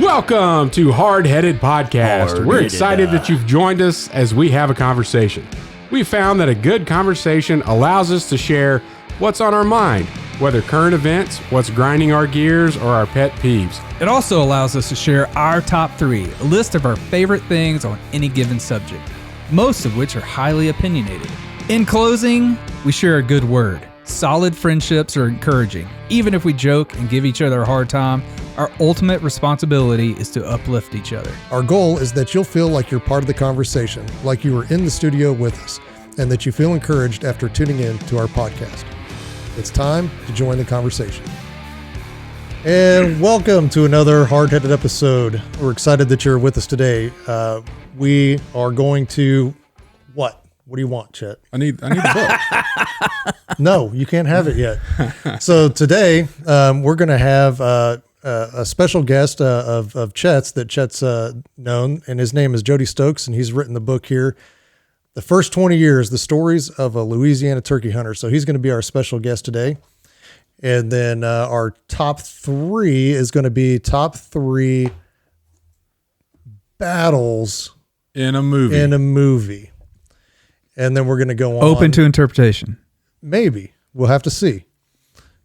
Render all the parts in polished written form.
Welcome to Hardheaded Podcast. We're excited that you've joined us as we have a conversation. We found that a good conversation allows us to share what's on our mind, whether current events, what's grinding our gears, or our pet peeves. It also allows us to share our top 3, a list of our favorite things on any given subject, most of which are highly opinionated. In closing, we share a good word. Solid friendships are encouraging. Even if we joke and give each other a hard time, our ultimate responsibility is to uplift each other. Our goal is that you'll feel like you're part of the conversation, like you were in the studio with us, and that you feel encouraged after tuning in to our podcast. It's time to join the conversation. And welcome to another Hardheaded episode. We're excited that you're with us today. We are going to, what? What do you want, Chet? I need the book. No, you can't have it yet. So today, we're going to have a special guest of Chet's that Chet's known, and his name is Jodie Stokes, and he's written the book here, The First 20 Years, The Stories of a Louisiana Turkey Hunter. So he's going to be our special guest today. And then our top 3 is going to be top 3 battles in a movie. And then we're going to go on. Open to interpretation. Maybe. We'll have to see.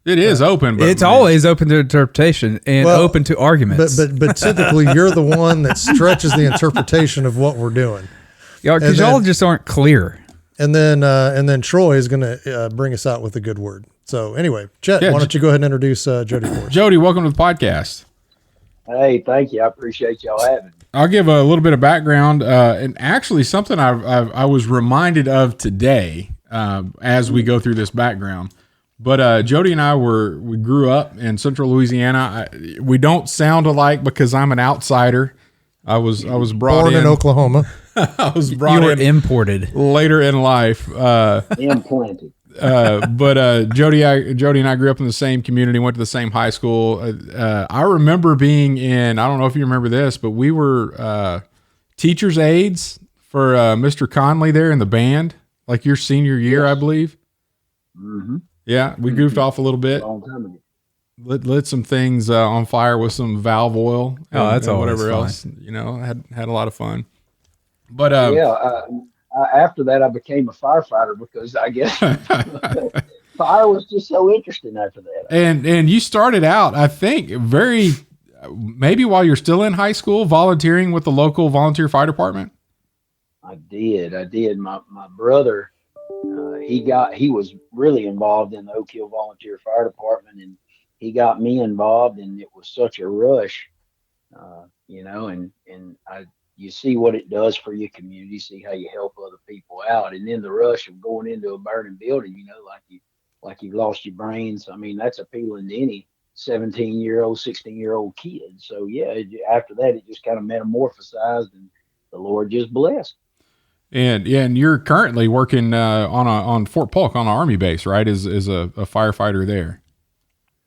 It is open, but it's always open to interpretation and open to arguments. But typically you're the one that stretches the interpretation of what we're doing. Because y'all just aren't clear. And then Troy is going to bring us out with a good word. So anyway, Chet, why don't you go ahead and introduce Jodie for us? Jodie, welcome to the podcast. Hey, thank you. I appreciate y'all having me. I'll give a little bit of background, and actually something I was reminded of today as we go through this background. But Jodie and I we grew up in Central Louisiana. We don't sound alike because I'm an outsider. I was brought in Oklahoma. I was brought imported later in life. Implanted. But Jodie and I grew up in the same community, went to the same high school. I remember being in, I don't know if you remember this, but we were teachers' aides for Mr. Conley there in the band, like your senior year, yes. I believe. Mm-hmm. Yeah, we goofed off a little bit. Long time ago. Lit some things on fire with some valve oil. That's all. Whatever else, had a lot of fun. But after that, I became a firefighter because I guess fire was just so interesting after that. And you started out, I think, maybe while you're still in high school, volunteering with the local volunteer fire department. I did. My brother, he was really involved in the Oak Hill Volunteer Fire Department, and he got me involved, and it was such a rush, and you see what it does for your community, see how you help other people out. And then the rush of going into a burning building, like you've lost your brains. I mean, that's appealing to any 17-year-old, 16-year-old kid. So yeah, after that, it just kind of metamorphosized, and the Lord just blessed. And you're currently working on Fort Polk on an Army base, right? As a firefighter there.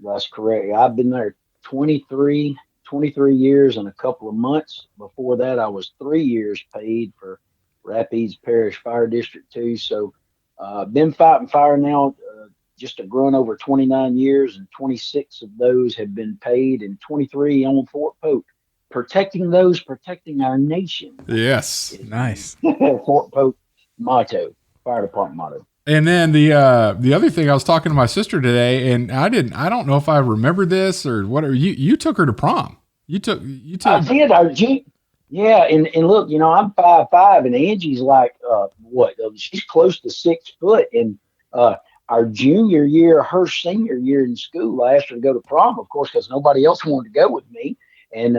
That's correct. I've been there 23 years and a couple of months. Before that, I was 3 years paid for Rapides Parish Fire District 2. So been fighting fire now just a growing over 29 years, and 26 of those have been paid, and 23 on Fort Polk. Protecting our nation. Yes. Nice. Fort Polk motto, fire department motto. And then the other thing, I was talking to my sister today, and I don't know if I remember this or whatever. You took her to prom. You took. I did. Yeah. And look, I'm 5'5", and Angie's like, she's close to 6 foot. And our junior year, her senior year in school, I asked her to go to prom, of course, because nobody else wanted to go with me. And,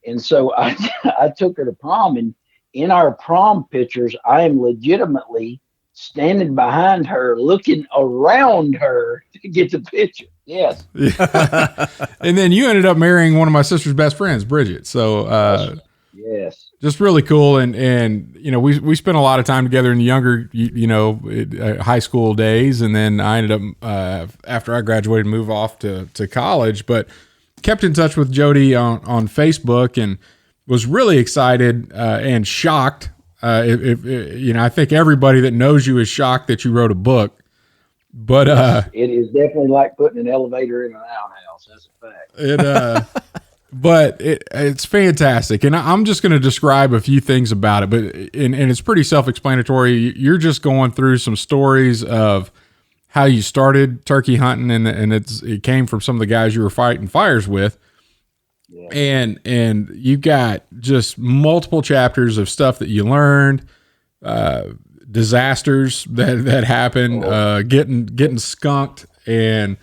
and so I took her to prom, and in our prom pictures, I am legitimately standing behind her, looking around her to get the picture. Yes. Yeah. And then you ended up marrying one of my sister's best friends, Bridget. So, yes, just really cool. And we spent a lot of time together in the younger, high school days. And then I ended up, after I graduated, move off to college, but kept in touch with Jodie on Facebook, and was really excited and shocked. I think everybody that knows you is shocked that you wrote a book. But it is definitely like putting an elevator in an outhouse. That's a fact. but it's fantastic. And I'm just going to describe a few things about it, but and it's pretty self-explanatory. You're just going through some stories of how you started turkey hunting, and it came from some of the guys you were fighting fires with. Yeah. And you got just multiple chapters of stuff that you learned, disasters that happened, getting skunked. And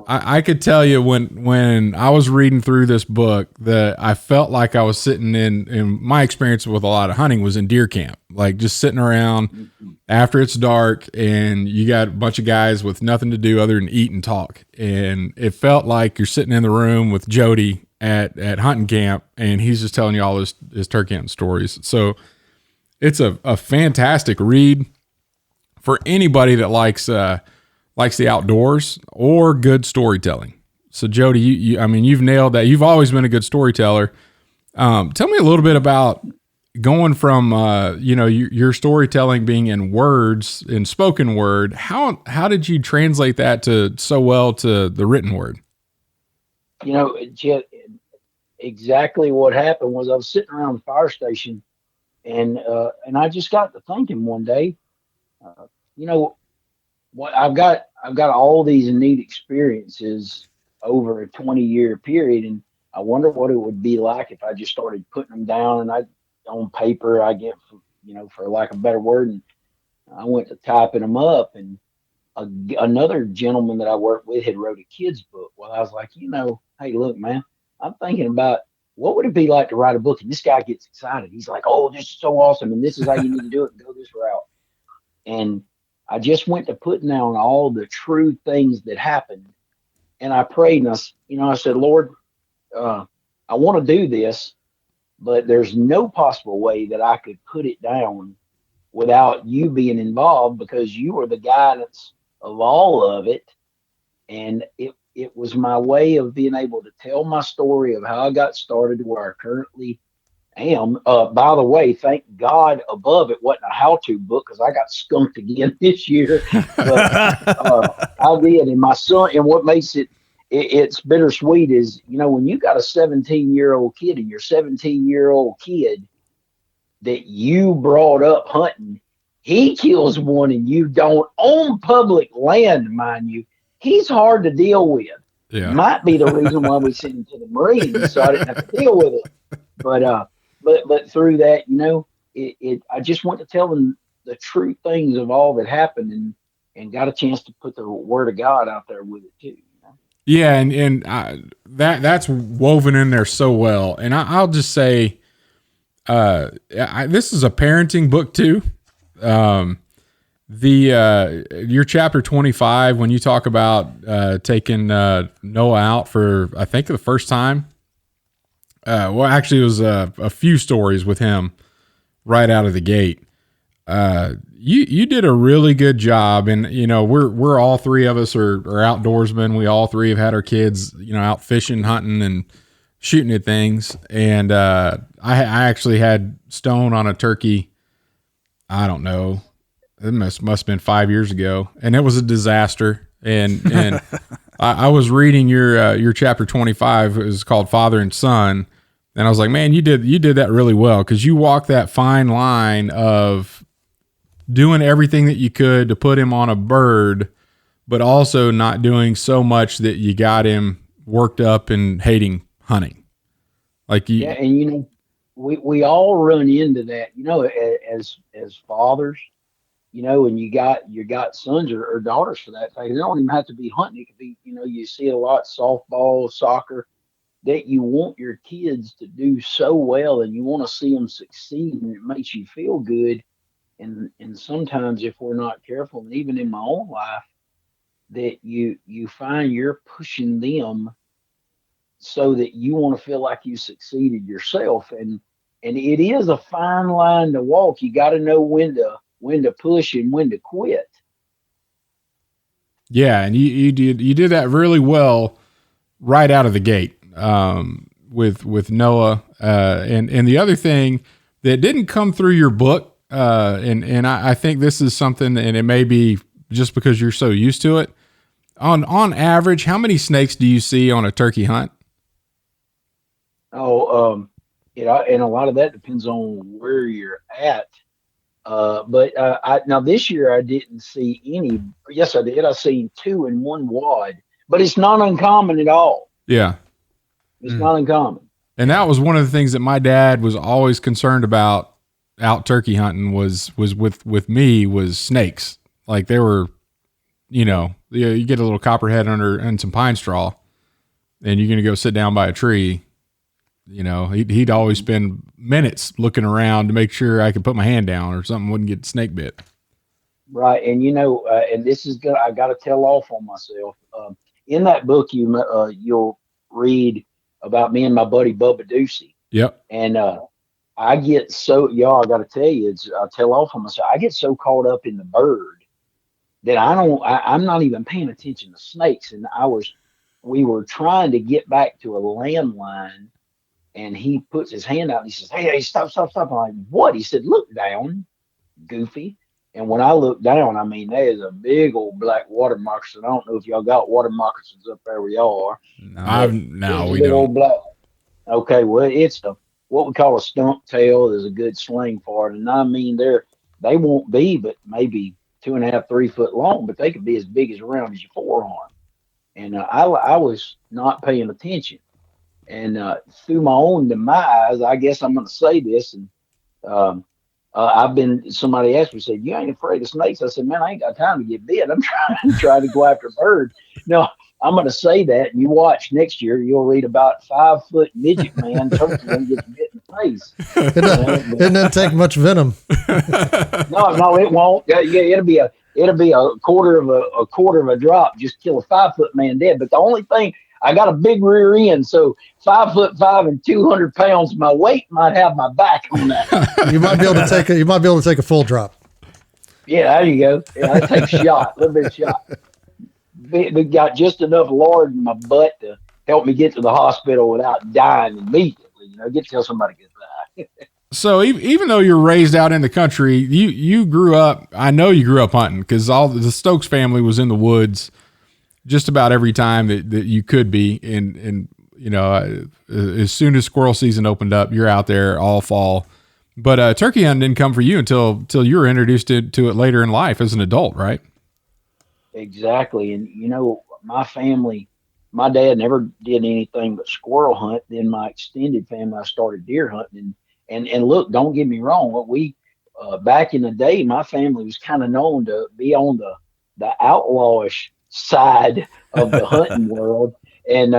I could tell you when I was reading through this book that I felt like I was sitting in my experience with a lot of hunting was in deer camp, like just sitting around after it's dark and you got a bunch of guys with nothing to do other than eat and talk. And it felt like you're sitting in the room with Jodie at hunting camp, and he's just telling you all his turkey hunting stories. So it's a fantastic read for anybody that likes the outdoors or good storytelling. So Jodie, you've nailed that. You've always been a good storyteller. Tell me a little bit about going from, your storytelling being in words, in spoken word. How did you translate that so well to the written word? Chet, exactly what happened was I was sitting around the fire station and I just got to thinking one day, what I've got all these neat experiences over a 20-year period, and I wonder what it would be like if I just started putting them down and on paper, for lack of a better word, and I went to typing them up, and another gentleman that I worked with had wrote a kid's book. Well, I was like, hey, look, man, I'm thinking about what would it be like to write a book, and this guy gets excited. He's like, oh, this is so awesome, and this is how you need to do it, and go this route. And I just went to putting down all the true things that happened. And I prayed, and I said, Lord, I want to do this, but there's no possible way that I could put it down without you being involved, because you are the guidance of all of it. And it was my way of being able to tell my story of how I got started to where I currently am. By the way, thank God above it wasn't a how-to book, because I got skunked again this year. But I did, and my son. And what makes it's bittersweet is, when you got a 17-year-old kid, and your 17-year-old kid that you brought up hunting, he kills one and you don't, on public land, mind you. He's hard to deal with. Yeah. Might be the reason why we sent him to the Marines, so I didn't have to deal with it. But through that, I just went to tell them the true things of all that happened, and got a chance to put the word of God out there with it too. Yeah, and that's woven in there so well. And I'll just say, this is a parenting book too. Your chapter 25, when you talk about taking Noah out for, I think, the first time. Well, actually, it was a few stories with him right out of the gate. You did a really good job, and we're all three of us are outdoorsmen. We all three have had our kids, out fishing, hunting, and shooting at things. And I actually had stone on a turkey. I don't know. It must have been 5 years ago, and it was a disaster. And I was reading your chapter 25. It was called Father and Son, and I was like, man, you did that really well, because you walked that fine line of doing everything that you could to put him on a bird, but also not doing so much that you got him worked up and hating hunting. Yeah, and we all run into that, as fathers. And you got sons or daughters for that fact. They don't even have to be hunting. It could be, you see a lot, softball, soccer, that you want your kids to do so well, and you want to see them succeed, and it makes you feel good. And sometimes, if we're not careful, and even in my own life, that you find you're pushing them so that you want to feel like you succeeded yourself. And it is a fine line to walk. You got to know when to push and when to quit. Yeah, and you did that really well right out of the gate with Noah. And the other thing that didn't come through your book, and I think this is something, and it may be just because you're so used to it. On average, how many snakes do you see on a turkey hunt? And a lot of that depends on where you're at. Now this year I didn't see any. Yes, I did. I seen two in one wad, but it's not uncommon at all. Yeah. It's not uncommon. And that was one of the things that my dad was always concerned about out turkey hunting was with me was snakes. Like they were, you get a little copperhead and some pine straw and you're going to go sit down by a tree. He'd always spend minutes looking around to make sure I could put my hand down or something wouldn't get snake bit. Right. And, and this is good. I got to tell off on myself. In that book, you'll read about me and my buddy Bubba Ducey. Yep. And I get I got to tell you, I tell off on myself. I get so caught up in the bird that I'm not even paying attention to snakes. And we were trying to get back to a landline, and he puts his hand out and he says, hey, stop. I'm like, what? He said, look down, goofy. And when I look down, I mean, there's a big old black water moccasin. I don't know if y'all got water moccasins up there where y'all are. No, we don't. Old black. Okay, well, it's what we call a stump tail. There's a good sling for it. And I mean, they won't be but maybe 2.5, 3 foot long, but they could be as big as around as your forearm. And I was not paying attention. And through my own demise, I guess I'm going to say this, and somebody asked me, said, you ain't afraid of snakes? I said, man, I ain't got time to get bit. I'm trying to go after birds. No, I'm going to say that. And you watch next year, you'll read about 5 foot midget man turkey and get bit in the face. It doesn't take much venom. No, it won't. Yeah, it'll be a quarter of a drop. Just kill a 5 foot man dead. But the only thing, I got a big rear end, so 5'5" and 200 pounds. My weight might have my back on that. You might be able to take a full drop. Yeah, there you go. Yeah, I take a shot, a little bit of shot. They got just enough lard in my butt to help me get to the hospital without dying immediately. Get till somebody gets back. So even though you're raised out in the country, you grew up. I know you grew up hunting because all the Stokes family was in the woods just about every time that you could be. And as soon as squirrel season opened up, you're out there all fall. But turkey hunting didn't come for you until you were introduced to it later in life as an adult, right? Exactly. And, my family, my dad never did anything but squirrel hunt. Then my extended family, I started deer hunting. And look, don't get me wrong. What back in the day, my family was kind of known to be on the outlawish side of the hunting world. And,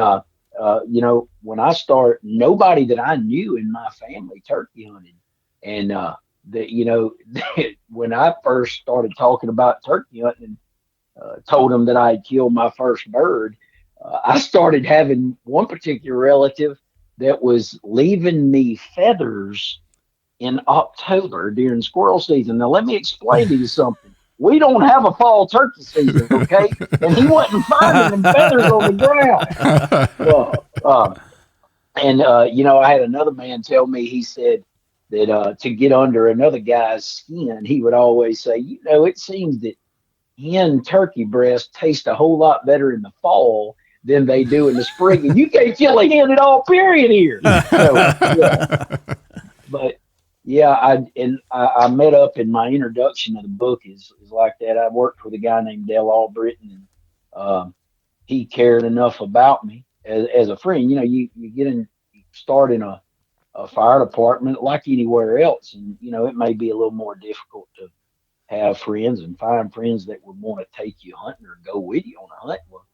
when I started, nobody that I knew in my family turkey hunted. And, when I first started talking about turkey hunting, told them that I had killed my first bird, I started having one particular relative that was leaving me feathers in October during squirrel season. Now, let me explain to you something. We don't have a fall turkey season, okay? And he wasn't finding them feathers on the ground. I had another man tell me, he said that to get under another guy's skin, he would always say, it seems that hen turkey breasts taste a whole lot better in the fall than they do in the spring. And you can't kill a hen at all, period, here. So, yeah. But yeah, I met up in my introduction of the book is like that. I worked with a guy named Dale Albritton, and he cared enough about me as a friend. You start in a fire department like anywhere else, and it may be a little more difficult to have friends and find friends that would want to take you hunting or go with you on a hunt. Well,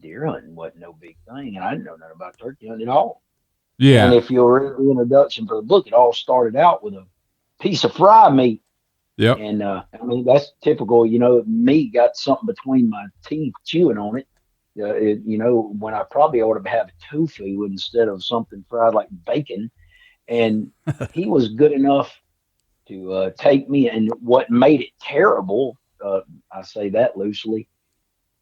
deer hunting wasn't no big thing, and I didn't know nothing about turkey hunting at all. Yeah. And if you'll read the introduction for the book, it all started out with a piece of fry meat. Yep. And that's typical. Meat got something between my teeth chewing on it. When I probably ought to have tofu instead of something fried like bacon. And he was good enough to take me. And what made it terrible, I say that loosely,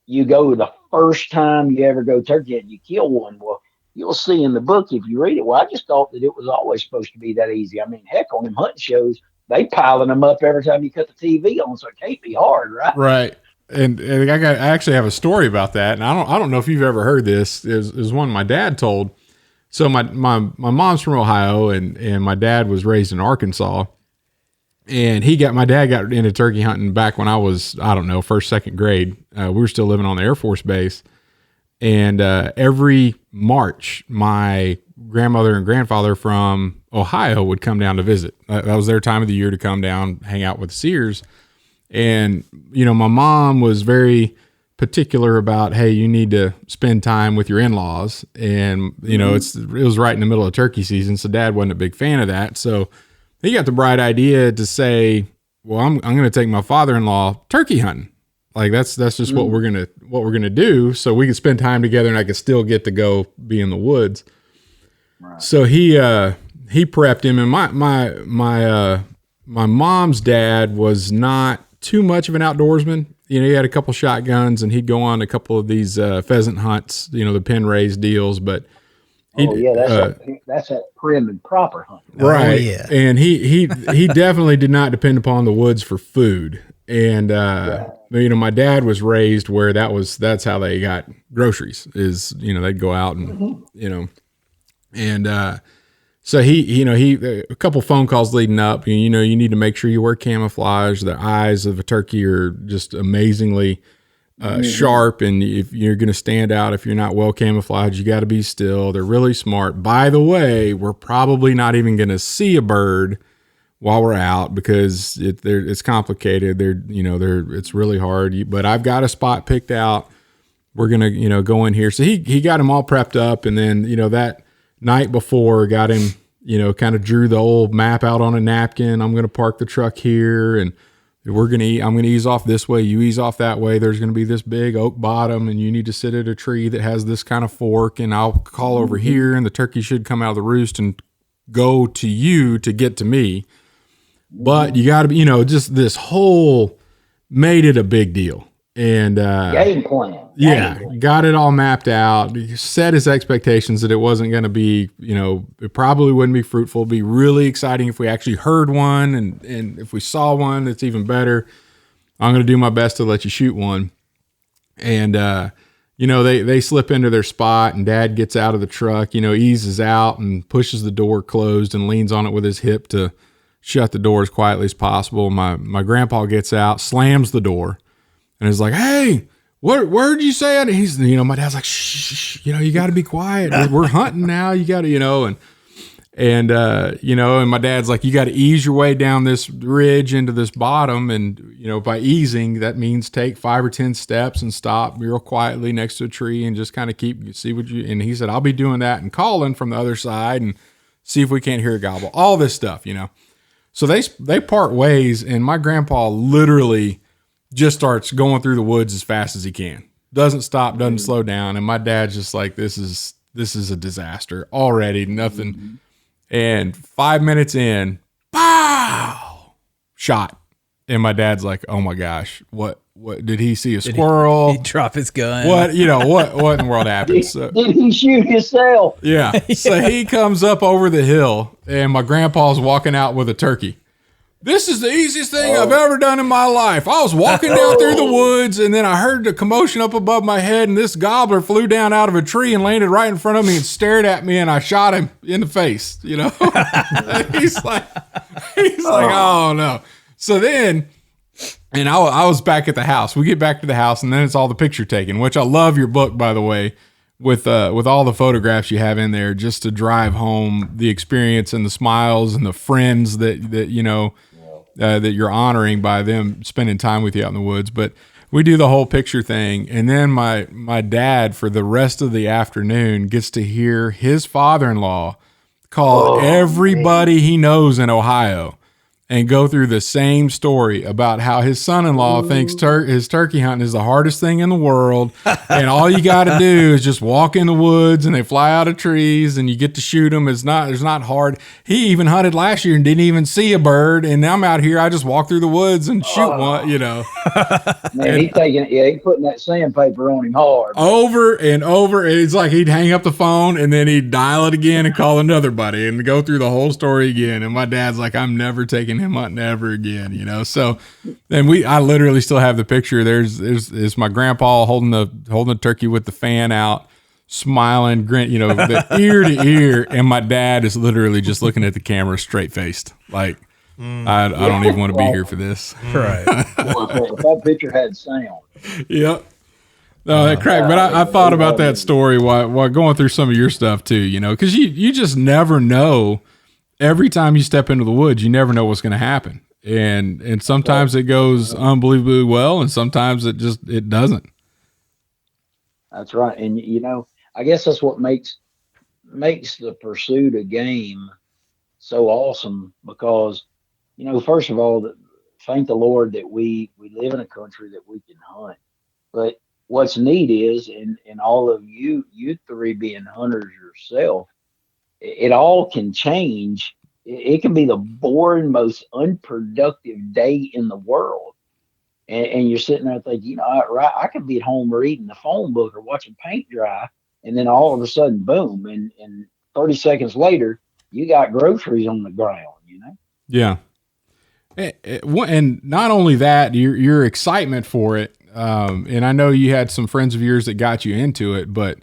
you go the first time you ever go turkey and you kill one. Well, you'll see in the book if you read it. Well, I just thought that it was always supposed to be that easy. I mean, heck, on them hunting shows, they piling them up every time you cut the TV on, so it can't be hard, right? Right. And I actually have a story about that, and I don't know if you've ever heard this. Is one my dad told. So my mom's from Ohio, and my dad was raised in Arkansas. And my dad got into turkey hunting back when I was, I don't know, first, second grade. We were still living on the Air Force Base. And every March, my grandmother and grandfather from Ohio would come down to visit. That was their time of the year to come down, hang out with Sears. And, my mom was very particular about, hey, you need to spend time with your in-laws. And, it was right in the middle of turkey season. So Dad wasn't a big fan of that. So he got the bright idea to say, well, I'm going to take my father-in-law turkey hunting. Like that's just what we're going to do. So we can spend time together and I can still get to go be in the woods. Right. So he prepped him, and my mom's dad was not too much of an outdoorsman. He had a couple shotguns and he'd go on a couple of these pheasant hunts, the pen raised deals, but that's a prim and proper hunt. Right. Oh, yeah. And he definitely did not depend upon the woods for food. And, my dad was raised where that's how they got groceries is, they'd go out and, so he a couple phone calls leading up, you need to make sure you wear camouflage. The eyes of a turkey are just amazingly sharp. And if you're going to stand out, if you're not well camouflaged, you got to be still. They're really smart. By the way, we're probably not even going to see a bird while we're out because it's complicated. It's really hard, but I've got a spot picked out. We're going to, go in here. So he got him all prepped up. And then, that night before got him, kind of drew the old map out on a napkin. I'm going to park the truck here and I'm going to ease off this way. You ease off that way. There's going to be this big oak bottom and you need to sit at a tree that has this kind of fork, and I'll call over here and the turkey should come out of the roost and go to you to get to me. But you got to be, just this whole made it a big deal. And game plan. Got it all mapped out. Set his expectations that it wasn't going to be, it probably wouldn't be fruitful. It'd be really exciting if we actually heard one, and if we saw one, it's even better. I'm going to do my best to let you shoot one. And they slip into their spot, and Dad gets out of the truck, eases out and pushes the door closed and leans on it with his hip to shut the door as quietly as possible. My grandpa gets out, slams the door, and is like, "Hey, what did you say?" And he's, my dad's like, "Shh, you got to be quiet. We're hunting now. You got to, and my dad's like, you got to ease your way down this ridge into this bottom. And, by easing, that means take 5 or 10 steps and stop real quietly next to a tree and just kind of see what you," and he said, "I'll be doing that and calling from the other side and see if we can't hear a gobble," all this stuff, So they part ways, and my grandpa literally just starts going through the woods as fast as he can. Doesn't stop, doesn't slow down. And my dad's just like, this is a disaster already. Nothing. And 5 minutes in, pow, shot. And my dad's like, oh my gosh, what did he see a squirrel? He drop his gun. What in the world happened? Did he shoot himself? Yeah. So he comes up over the hill, and my grandpa's walking out with a turkey. This is the easiest thing I've ever done in my life. I was walking down through the woods, and then I heard the commotion up above my head, and this gobbler flew down out of a tree and landed right in front of me and stared at me, and I shot him in the face, He's like, oh no. So then, and I was back at the house. We get back to the house, and then it's all the picture taking, which I love your book, by the way, with all the photographs you have in there, just to drive home the experience and the smiles and the friends that you're honoring by them spending time with you out in the woods. But we do the whole picture thing. And then my dad, for the rest of the afternoon, gets to hear his father-in-law call everybody he knows in Ohio and go through the same story about how his son-in-law thinks his turkey hunting is the hardest thing in the world. And all you got to do is just walk in the woods, and they fly out of trees and you get to shoot them. It's not hard. He even hunted last year and didn't even see a bird. And I'm out here. I just walk through the woods and shoot one, Man, he's putting that sandpaper on him hard. Over and over. And it's like he'd hang up the phone and then he'd dial it again and call another buddy and go through the whole story again. And my dad's like, I'm never taking him hunting ever again, So then I literally still have the picture. There's my grandpa holding the turkey with the fan out, smiling, grin, the ear to ear, and my dad is literally just looking at the camera straight faced, like I don't even want to be here for this. Right. Well, if that picture had sound. Yep. No, that cracked. But I thought about that story while going through some of your stuff too, because you just never know. Every time you step into the woods, you never know what's going to happen. And sometimes it goes unbelievably well, and sometimes it doesn't. That's right. And, I guess that's what makes the pursuit of game so awesome because, first of all, thank the Lord that we live in a country that we can hunt. But what's neat is, and all of you three being hunters yourself, it all can change. It can be the boring, most unproductive day in the world. And you're sitting there thinking, I could be at home reading the phone book or watching paint dry. And then all of a sudden, boom. And 30 seconds later, you got groceries on the ground, Yeah. And not only that, your excitement for it. And I know you had some friends of yours that got you into it, but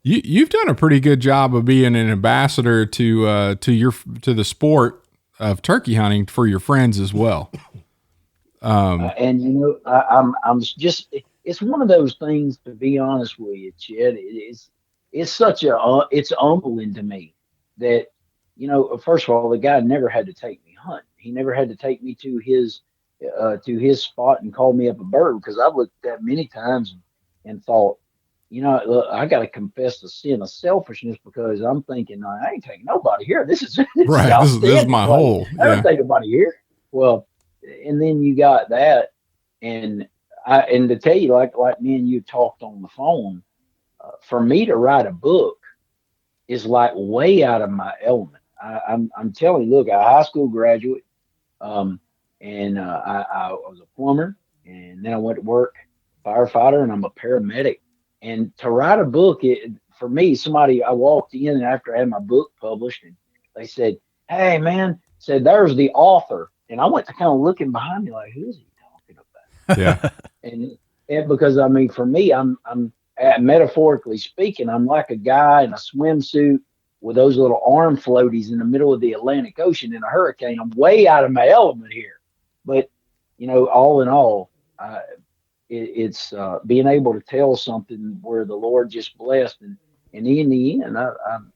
you've done a pretty good job of being an ambassador to the sport of turkey hunting for your friends as well. And I'm just, it's one of those things, to be honest with you, Chet. It's it's humbling to me that, first of all, the guy never had to take me hunting. He never had to take me to his spot and call me up a bird, because I've looked at that many times and thought, look, I got to confess the sin of selfishness, because I'm thinking, I ain't taking nobody here. This is right. This is my hole. I don't take nobody here. Well, and then you got that, and to tell you, like me and you talked on the phone, for me to write a book is like way out of my element. I'm telling you, look, I'm a high school graduate, and I was a plumber, and then I went to work firefighter, and I'm a paramedic. And to write a book, for me, I walked in after I had my book published, and they said, "Hey, man," said, "there's the author." And I went to kind of looking behind me like, who is he talking about? Yeah. and because, for me, I'm metaphorically speaking, I'm like a guy in a swimsuit with those little arm floaties in the middle of the Atlantic Ocean in a hurricane. I'm way out of my element here. But, all in all, it's being able to tell something where the Lord just blessed. And in the end,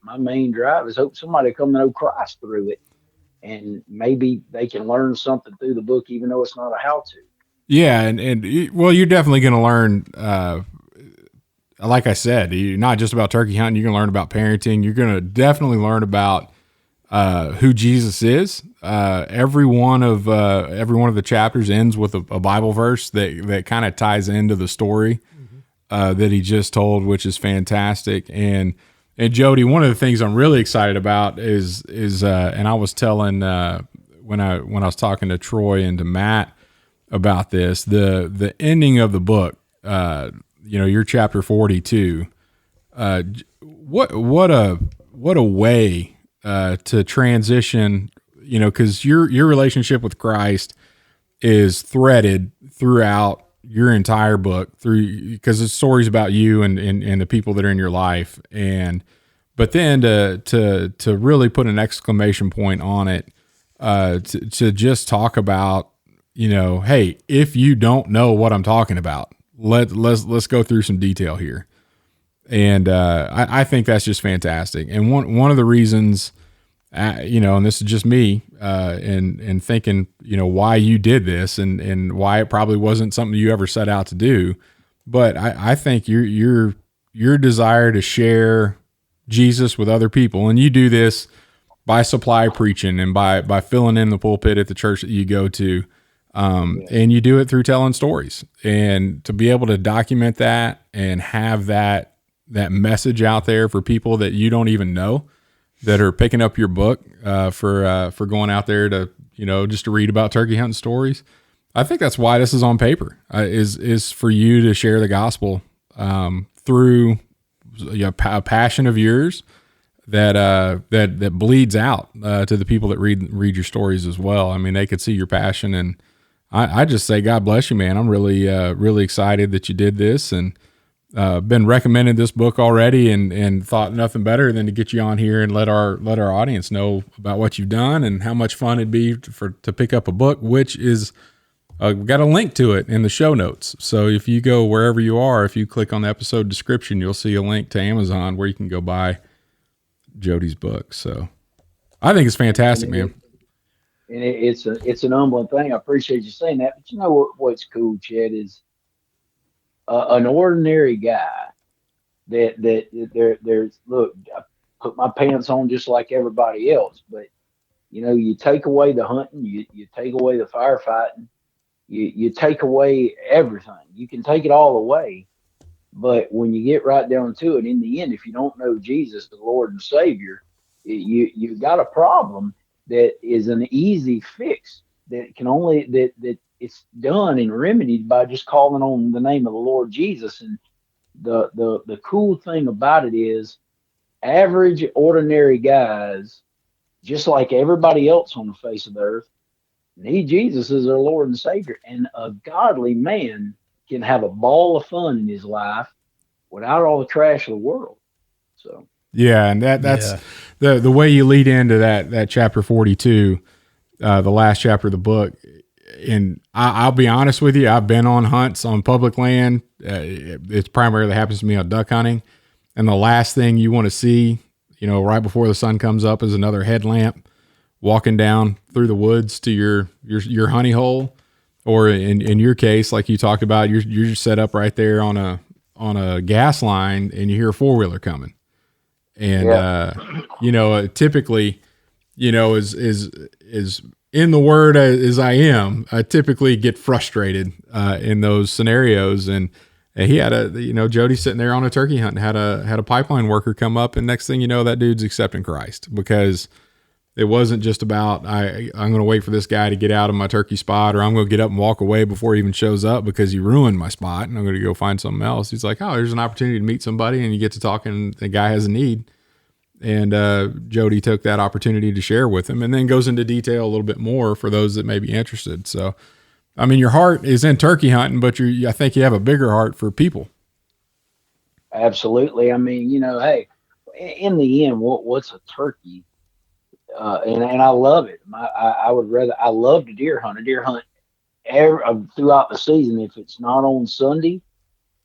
my main drive is hope somebody come to know Christ through it. And maybe they can learn something through the book, even though it's not a how-to. Yeah. And well, you're definitely going to learn, like I said, you're not just about turkey hunting. You're going to learn about parenting. You're going to definitely learn about who Jesus is. Every one of the chapters ends with a Bible verse that kind of ties into the story that he just told, which is fantastic. And Jodie, one of the things I'm really excited about is and I was telling when I was talking to Troy and to Matt about this, the ending of the book, your chapter 42. What a way to transition, because your relationship with Christ is threaded throughout your entire book, because it's stories about you and the people that are in your life. But then to really put an exclamation point on it, to just talk about, hey, if you don't know what I'm talking about, let's go through some detail here. And I think that's just fantastic. And one of the reasons, and this is just me, and thinking, why you did this and why it probably wasn't something you ever set out to do. But I think your desire to share Jesus with other people, and you do this by supply preaching and by filling in the pulpit at the church that you go to. And you do it through telling stories, and to be able to document that and have that message out there for people that you don't even know that are picking up your book, for going out there to, just to read about turkey hunting stories. I think that's why this is on paper, is for you to share the gospel, through a passion of yours that bleeds out, to the people that read your stories as well. I mean, they could see your passion, and I just say, God bless you, man. I'm really, really excited that you did this. And been recommended this book already and thought nothing better than to get you on here and let our audience know about what you've done and how much fun it'd be to pick up a book, which is we've got a link to it in the show notes. So if you go wherever you are, if you click on the episode description, you'll see a link to Amazon where you can go buy Jodie's book. So I think it's fantastic, man. And it's an humbling thing. I appreciate you saying that. But you know what's cool, Chet, is an ordinary guy there's look, I put my pants on just like everybody else, but you know, you take away the hunting, you take away the firefighting, you take away everything. You can take it all away, but when you get right down to it, in the end, if you don't know Jesus, the Lord and Savior, you got a problem that is an easy fix that can only that it's done and remedied by just calling on the name of the Lord Jesus. And the cool thing about it is, average, ordinary guys, just like everybody else on the face of the earth, need Jesus as their Lord and Savior. And a godly man can have a ball of fun in his life without all the trash of the world. So yeah, and that's the way you lead into that chapter 42, the last chapter of the book. And I'll be honest with you, I've been on hunts on public land. It's primarily happens to me on duck hunting. And the last thing you want to see, you know, right before the sun comes up, is another headlamp walking down through the woods to your honey hole. Or in your case, like you talked about, you're just set up right there on a gas line and you hear a 4-wheeler coming. And, you know, typically, you know, is in the word as I am, I typically get frustrated in those scenarios. And he had Jody sitting there on a turkey hunt and had a pipeline worker come up, and next thing you know, that dude's accepting Christ, because it wasn't just about I'm going to wait for this guy to get out of my turkey spot, or I'm going to get up and walk away before he even shows up because he ruined my spot and I'm going to go find something else. He's like, oh, there's an opportunity to meet somebody, and you get to talking, and the guy has a need. And Jody took that opportunity to share with him, and then goes into detail a little bit more for those that may be interested. So, I mean, your heart is in turkey hunting, but I think you have a bigger heart for people. Absolutely. I mean, you know, hey, in the end, what's a turkey? And I love it. I love to deer hunt. A deer hunt throughout the season. If it's not on Sunday,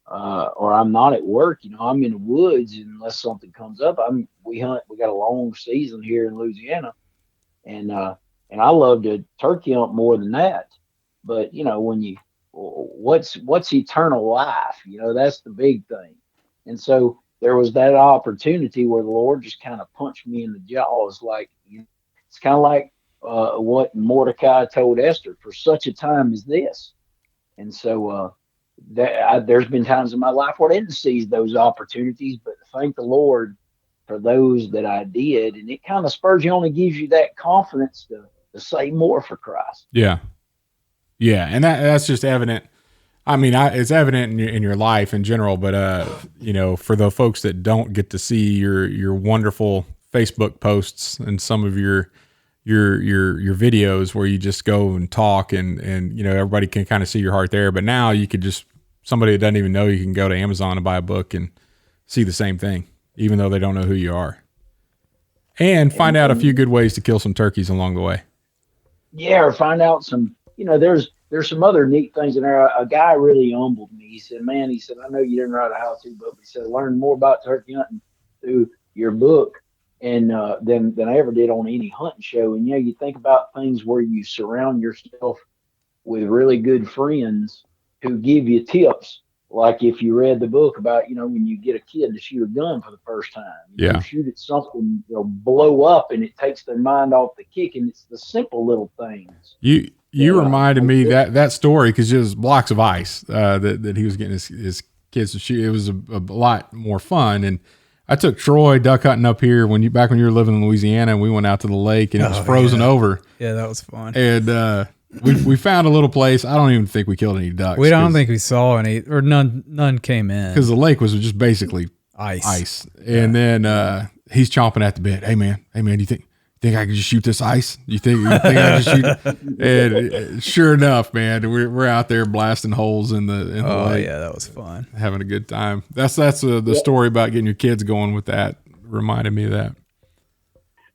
or I'm not at work, you know, I'm in the woods unless something comes up. We hunt. We got a long season here in Louisiana, and I love to turkey hunt more than that. But you know, what's eternal life? You know, that's the big thing. And so there was that opportunity where the Lord just kind of punched me in the jaws, like, you know, it's kind of like what Mordecai told Esther, for such a time as this. And so there's been times in my life where I didn't seize those opportunities, but thank the Lord for those that I did. And it kind of spurs you on and gives you that confidence to say more for Christ. Yeah. Yeah. And that's just evident. I mean, it's evident in your life in general, but, you know, for the folks that don't get to see your wonderful Facebook posts and some of your videos where you just go and talk and, you know, everybody can kind of see your heart there. But now you could somebody that doesn't even know, you can go to Amazon and buy a book and see the same thing, even though they don't know who you are, and find out a few good ways to kill some turkeys along the way. Yeah. Or find out some, you know, there's some other neat things in there. A guy really humbled me. He said, I know you didn't write a how-to book. He said, learn more about turkey hunting through your book and than I ever did on any hunting show. And, you know, you think about things where you surround yourself with really good friends who give you tips. Like if you read the book about, you know, when you get a kid to shoot a gun for the first time, you shoot at something, they'll blow up and it takes their mind off the kick. And it's the simple little things. You reminded me that story, because it was blocks of ice that he was getting his kids to shoot. It was a lot more fun. And I took Troy duck hunting up here back when you were living in Louisiana, and we went out to the lake and it was frozen over. Yeah, that was fun. And we found a little place. I don't even think we killed any ducks. We don't think we saw any, or none came in, because the lake was just basically ice. And then he's chomping at the bit. Hey man, do you think think I can just shoot this ice? You think I can shoot it? And sure enough, man, we're out there blasting holes in the lake. Yeah, that was fun. Having a good time. That's the story about getting your kids going with that. Reminded me of that.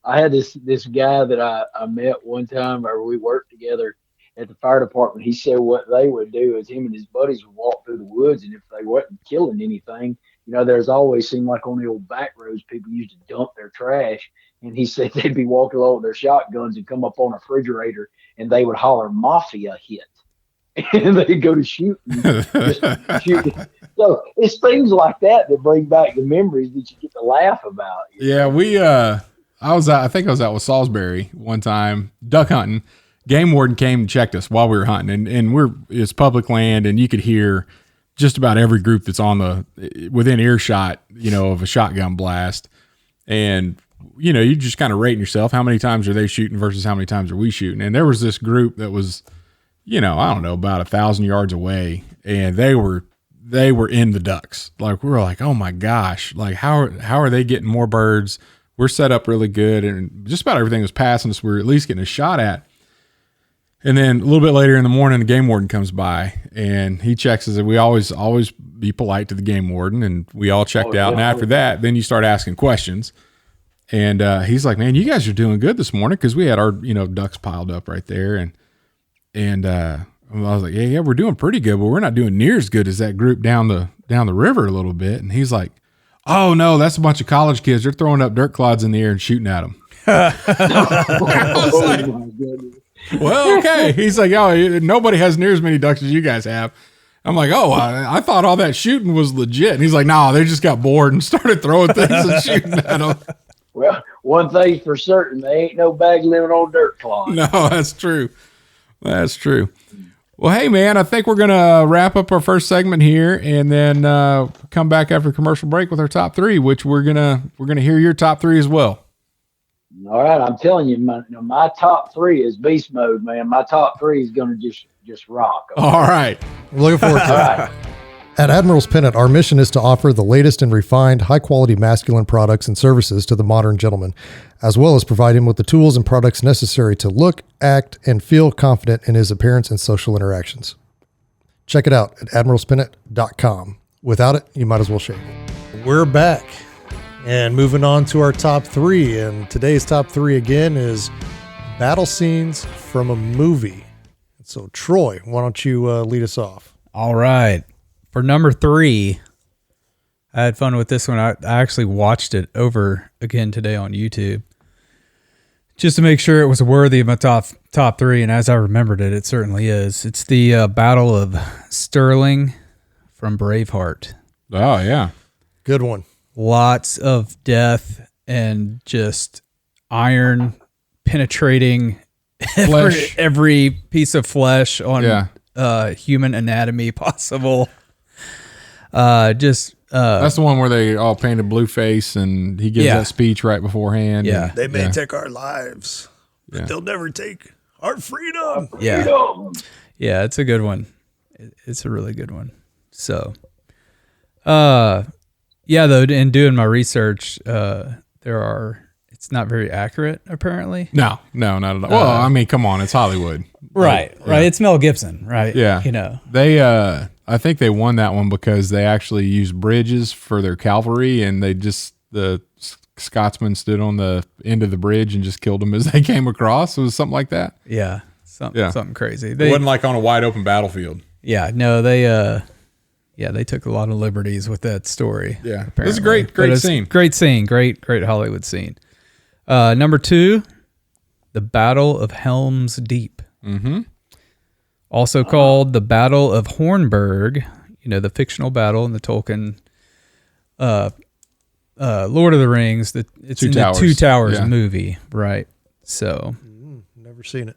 I had this guy that I met one time, or we worked together at the fire department. He said what they would do is him and his buddies would walk through the woods, and if they wasn't killing anything, there's always seemed like on the old back roads people used to dump their trash. And he said they'd be walking along with their shotguns and come up on a refrigerator, and they would holler "Mafia hit," and they'd go to shoot. Just shoot. So it's things like that bring back the memories that you get to laugh about. Yeah, I think I was out with Salisbury one time duck hunting. Game warden came and checked us while we were hunting, and it's public land, and you could hear just about every group that's within earshot, of a shotgun blast. And, you just kind of rating yourself. How many times are they shooting versus how many times are we shooting? And there was this group that was, I don't know, about 1,000 yards away, and they were in the ducks. Like, we were like, oh my gosh, like how are they getting more birds? We're set up really good, and just about everything was passing us. We were at least getting a shot at. And then a little bit later in the morning, the game warden comes by and he checks us. And we always be polite to the game warden, and we all checked out. And after that, then you start asking questions. And he's like, "Man, you guys are doing good this morning," because we had our ducks piled up right there. And I was like, "Yeah, we're doing pretty good, but we're not doing near as good as that group down the river a little bit." And he's like, "Oh no, that's a bunch of college kids. They're throwing up dirt clods in the air and shooting at them." I was like, my goodness. Well, okay. He's like, "Oh, nobody has near as many ducks as you guys have." I'm like, "Oh, I thought all that shooting was legit." And he's like, "No, they just got bored and started throwing things and shooting at them." Well, one thing's for certain, they ain't no bag living on dirt clods. No, that's true. That's true. Well, hey, man, I think we're going to wrap up our first segment here and then come back after commercial break with our top three, which we're gonna hear your top three as well. All right, I'm telling you, my top three is beast mode, man. My top three is going to just rock. Okay? All right. I'm looking forward to it. At Admiral's Pennant, our mission is to offer the latest and refined, high-quality masculine products and services to the modern gentleman, as well as provide him with the tools and products necessary to look, act, and feel confident in his appearance and social interactions. Check it out at admiralspennant.com. Without it, you might as well shave. We're back and moving on to our top three. And today's top three again is battle scenes from a movie. So, Troy, why don't you lead us off? All right. For number three, I had fun with this one. I actually watched it over again today on YouTube just to make sure it was worthy of my top three. And as I remembered it, it certainly is. It's the Battle of Sterling from Braveheart. Oh, yeah. Good one. Lots of death and just iron penetrating every piece of flesh on human anatomy possible. That's the one where they all painted blue face and he gives that speech right beforehand. Yeah. They may take our lives, but they'll never take our freedom. Yeah. Yeah, it's a good one. It's a really good one. So, though, in doing my research, it's not very accurate, apparently. No, not at all. Well, I mean, come on, it's Hollywood. Right. It's Mel Gibson, right? Yeah. They, I think they won that one because they actually used bridges for their cavalry, and the Scotsman stood on the end of the bridge and just killed them as they came across. It was something like that. Yeah. Something crazy. It wasn't like on a wide open battlefield. Yeah. No, they took a lot of liberties with that story. Yeah. It was a great scene. Great scene. Great Hollywood scene. Number two, the Battle of Helm's Deep. Mm-hmm. Also called the Battle of Hornburg, the fictional battle in the Tolkien Lord of the Rings. It's in the Two Towers movie, right? So, never seen it.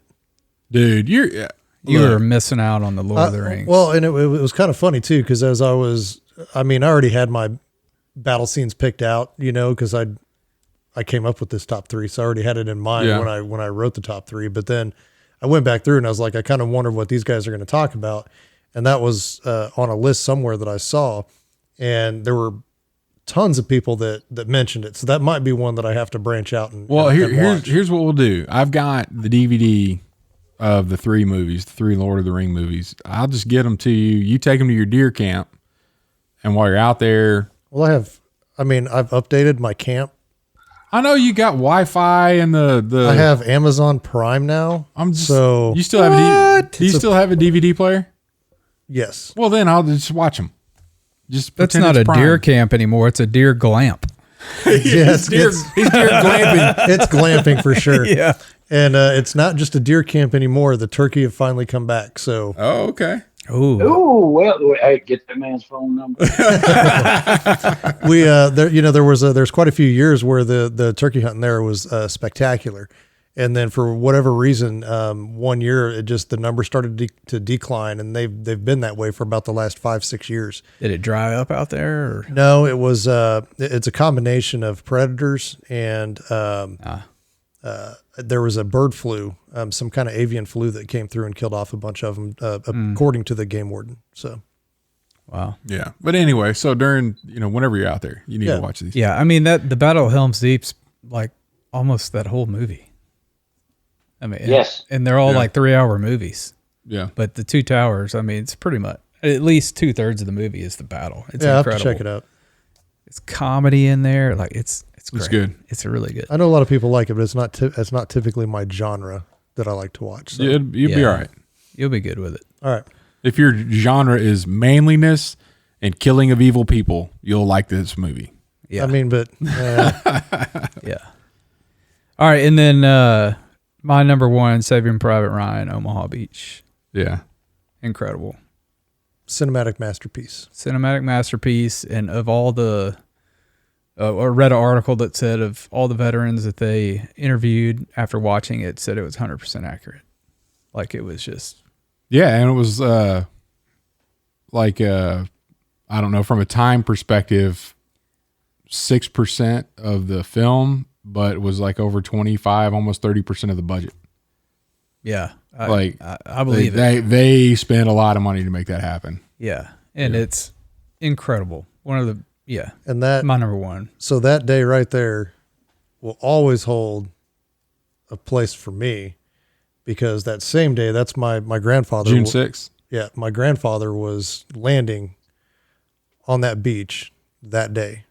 Dude, you were missing out on the Lord of the Rings. Well, and it was kind of funny too, because as I already had my battle scenes picked out, because I came up with this top three, so I already had it in mind when I wrote the top three. But then I went back through and I was like, I kind of wondered what these guys are going to talk about, and that was on a list somewhere that I saw, and there were tons of people that mentioned it. So that might be one that I have to branch out and Well, and watch. here's what we'll do. I've got the DVD of the 3 movies, the 3 Lord of the Ring movies. I'll just get them to you. You take them to your deer camp, and while you're out there, Well, I've updated my camp. I know you got Wi-Fi and the. I have Amazon Prime now. So you still have do you still have a DVD player? yes. Well, then I'll just watch them. Just That's pretend not it's a Prime. deer camp anymore. It's a deer glamp. Yes, He's deer glamping. it's glamping for sure. Yeah. And it's not just a deer camp anymore. The turkey have finally come back. So Oh, okay. Ooh. Ooh, well, hey, get that man's phone number. there's quite a few years where the turkey hunting there was spectacular. And then for whatever reason, one year the numbers started to decline, and they've been that way for about the last 5-6 years. Did it dry up out there? Or? No, it was it's a combination of predators and there was a bird flu, some kind of avian flu that came through and killed off a bunch of them, according to the game warden. So, Wow. Yeah, but anyway, so during whenever you're out there, you need to watch these. Yeah, I mean the Battle of Helm's Deep's like almost that whole movie. I mean, Yes. and they're all like 3-hour movies. Yeah. But the Two Towers, I mean, it's pretty much at least 2/3 of the movie is the battle. It's I have incredible. to check it out. It's comedy in there, like it's great. It's good. It's really good. I know a lot of people like it, but it's not typically my genre that I like to watch. So. You'll be all right. You'll be good with it. All right. If your genre is manliness and killing of evil people, you'll like this movie. Yeah. I mean, but Yeah. All right, and then my number 1, Saving Private Ryan, Omaha Beach. Yeah. Incredible. cinematic masterpiece. Cinematic masterpiece. And of all the, I read an article that said of all the veterans that they interviewed after watching it, said it was 100% accurate. Like it was just. Yeah, and it was I don't know, from a time perspective, 6% of the film, but it was like over 25, almost 30% of the budget. Yeah. I believe it. They spent a lot of money to make that happen. Yeah. And it's incredible. One of the, And that my number 1. So that day right there will always hold a place for me, because that same day, that's my grandfather. June 6th. Yeah, my grandfather was landing on that beach that day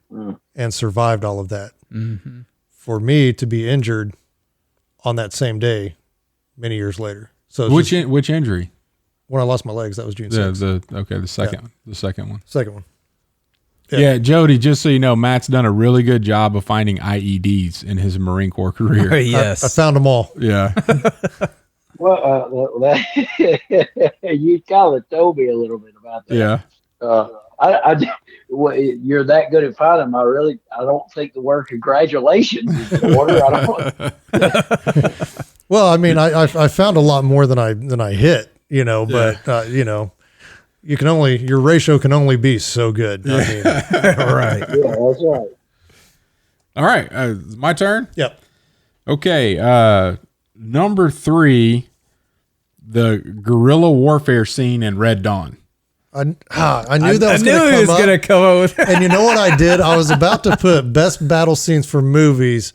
and survived all of that. Mm-hmm. For me to be injured on that same day, many years later. So Which injury? when I lost my legs, that was June 6th. The second one. Second one. Yeah, Jody, just so you know, Matt's done a really good job of finding IEDs in his Marine Corps career. Yes. I found them all. Yeah. Well, you kind of told me a little bit about that. Yeah. Well, you're that good at finding them. I don't think the word congratulations is in order. I don't. Well, I mean, I found a lot more than I hit, but your ratio can only be so good. I mean, Right. Yeah, that's right. All right. My turn? yep. Okay. Number 3, the guerrilla warfare scene in Red Dawn. I knew that I was knew going he to was come going to up. come up with that. And you know what I did? I was about to put best battle scenes for movies,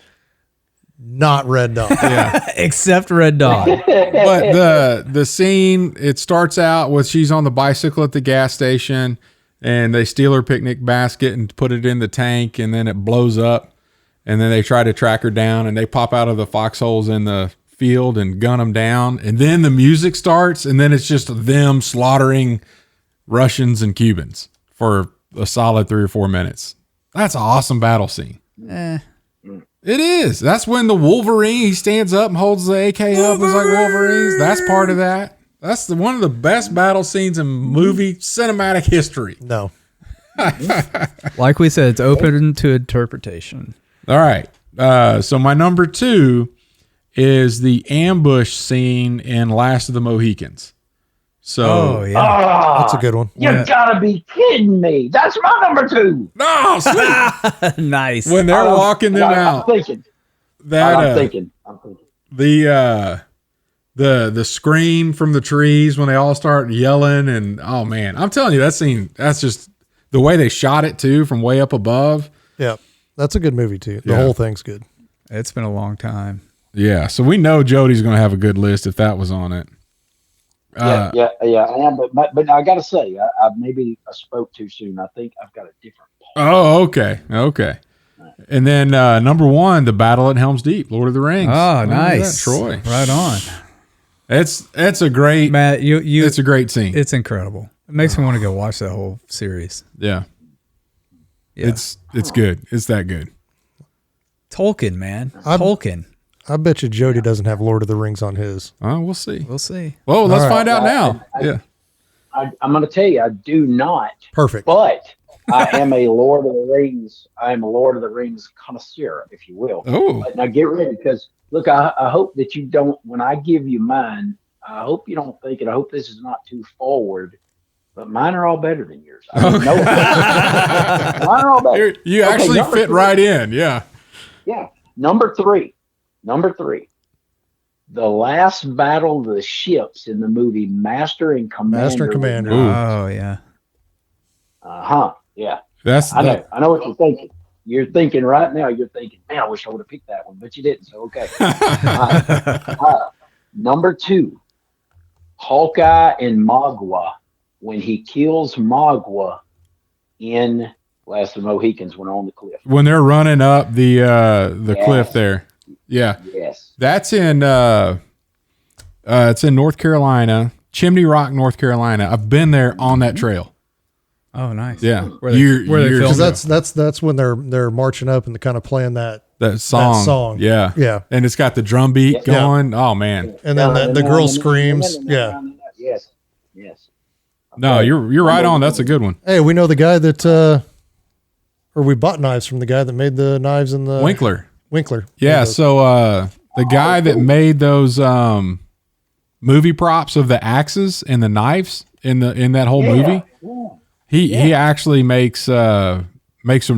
not Red Dawn. Yeah. Except Red Dawn. But the scene, it starts out with she's on the bicycle at the gas station, and they steal her picnic basket and put it in the tank, and then it blows up, and then they try to track her down, and they pop out of the foxholes in the field and gun them down, and then the music starts, and then it's just them slaughtering Russians and Cubans for a solid 3 or 4 minutes. That's an awesome battle scene. It is. That's when the Wolverine, he stands up and holds the AK up. It's like Wolverines. That's part of that. That's one of the best battle scenes in movie cinematic history. No. Like we said, it's open to interpretation. All right. So my number 2 is the ambush scene in Last of the Mohicans. So, yeah. That's a good one. You gotta be kidding me. That's my number 2. no, sweet. Nice. When they're walking them I'm out, thinking. that I'm thinking. the scream from the trees when they all start yelling, and oh man, I'm telling you, that scene, that's just the way they shot it too from way up above. Yeah, that's a good movie too. The Yeah. whole thing's good. It's been a long time. Yeah, so we know Jodie's going to have a good list if that was on it. Yeah, I am. But I got to say, I maybe I spoke too soon. I think I've got a different. Oh, okay. And then number 1, The Battle at Helm's Deep, Lord of the Rings. Oh, Look at nice. that, Troy. Right on. It's a great Matt, it's a great scene. it's incredible. It makes me want to go watch that whole series. Yeah. Yeah. It's good. It's that good. Tolkien, man. Tolkien. I bet you Jody doesn't have Lord of the Rings on his. We'll see. We'll see. Well, let's All right. find out now. Yeah. I'm going to tell you, I do not. Perfect. But I am a Lord of the Rings. I am a Lord of the Rings connoisseur, if you will. Oh. But now get ready, because look, I hope that you don't. When I give you mine, I hope you don't think it. I hope this is not too forward. But mine are all better than yours. I mean, no, mine are all better. You Okay, actually number fit 3. right in. Yeah. Yeah. Number three. The last battle of the ships in the movie Master and Commander. Master and Commander. Ooh. Oh, yeah. Yeah. That's I know what you're thinking. You're thinking right now, man, I wish I would have picked that one, but you didn't. So, okay. Number 2, Hawkeye and Magua. When he kills Magua in Last of the Mohicans when on the cliff. when they're running up the cliff there. Yeah. Yes. That's in it's in North Carolina, Chimney Rock, North Carolina. I've been there on that trail. Oh, nice. Yeah. Where they filmed Because that's when they're marching up and they're kind of playing that song. Yeah. Yeah. And it's got the drum beat Yeah. going. Oh man. And then the girl screams. Yeah. Yes. No, you're right on. That's a good one. Hey, we know the guy that or we bought knives from the guy that made the knives in the Winkler. Yeah, so the guy that made those movie props of the axes and the knives in that whole movie, he actually makes some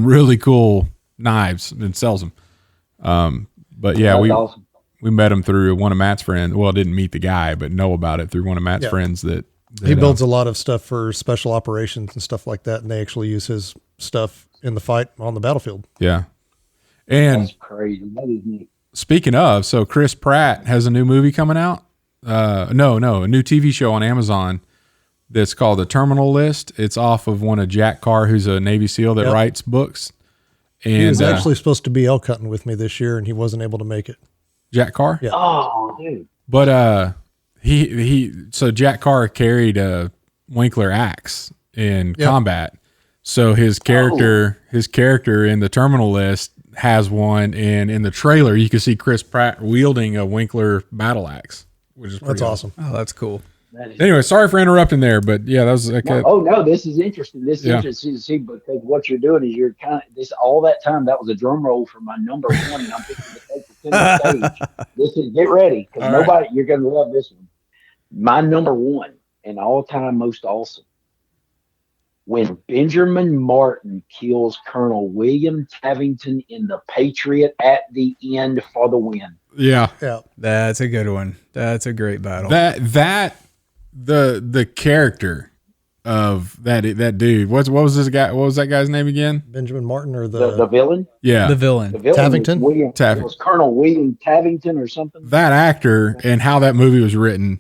really cool knives and sells them. But yeah, That's we awesome. we met him through one of Matt's friends. Well, didn't meet the guy, but know about it through one of Matt's friends that He builds a lot of stuff for special operations and stuff like that, and they actually use his stuff in the fight on the battlefield. Yeah. And That's crazy. That is neat. speaking of, so Chris Pratt has a new movie coming out. A new TV show on Amazon that's called The Terminal List. It's off of one of Jack Carr, who's a Navy SEAL that writes books. And He was actually supposed to be elk hunting with me this year, and he wasn't able to make it. Jack Carr. Yeah. Oh, dude. But so Jack Carr carried a Winkler axe in combat. So his character in The Terminal List has one, and in the trailer you can see Chris Pratt wielding a Winkler battle axe, which is pretty That's awesome. Oh, that's cool. That is Anyway, sorry for interrupting there, but yeah, that was okay. no, this is interesting. This is interesting to see, because what you're doing is you're kind of this all that time. That was a drum roll for my number 1, and I'm picking to take the center stage. This is get ready, because nobody you're going to love this one. My number 1 and all time most awesome. When Benjamin Martin kills Colonel William Tavington in The Patriot at the end for the win. Yeah, Yeah. That's a good one. That's a great battle. The character of that dude. What was this guy? What was that guy's name again? Benjamin Martin or The villain. Yeah, The villain. The villain was Tavington? William, Tavington. It was Colonel William Tavington or something. that actor and how that movie was written.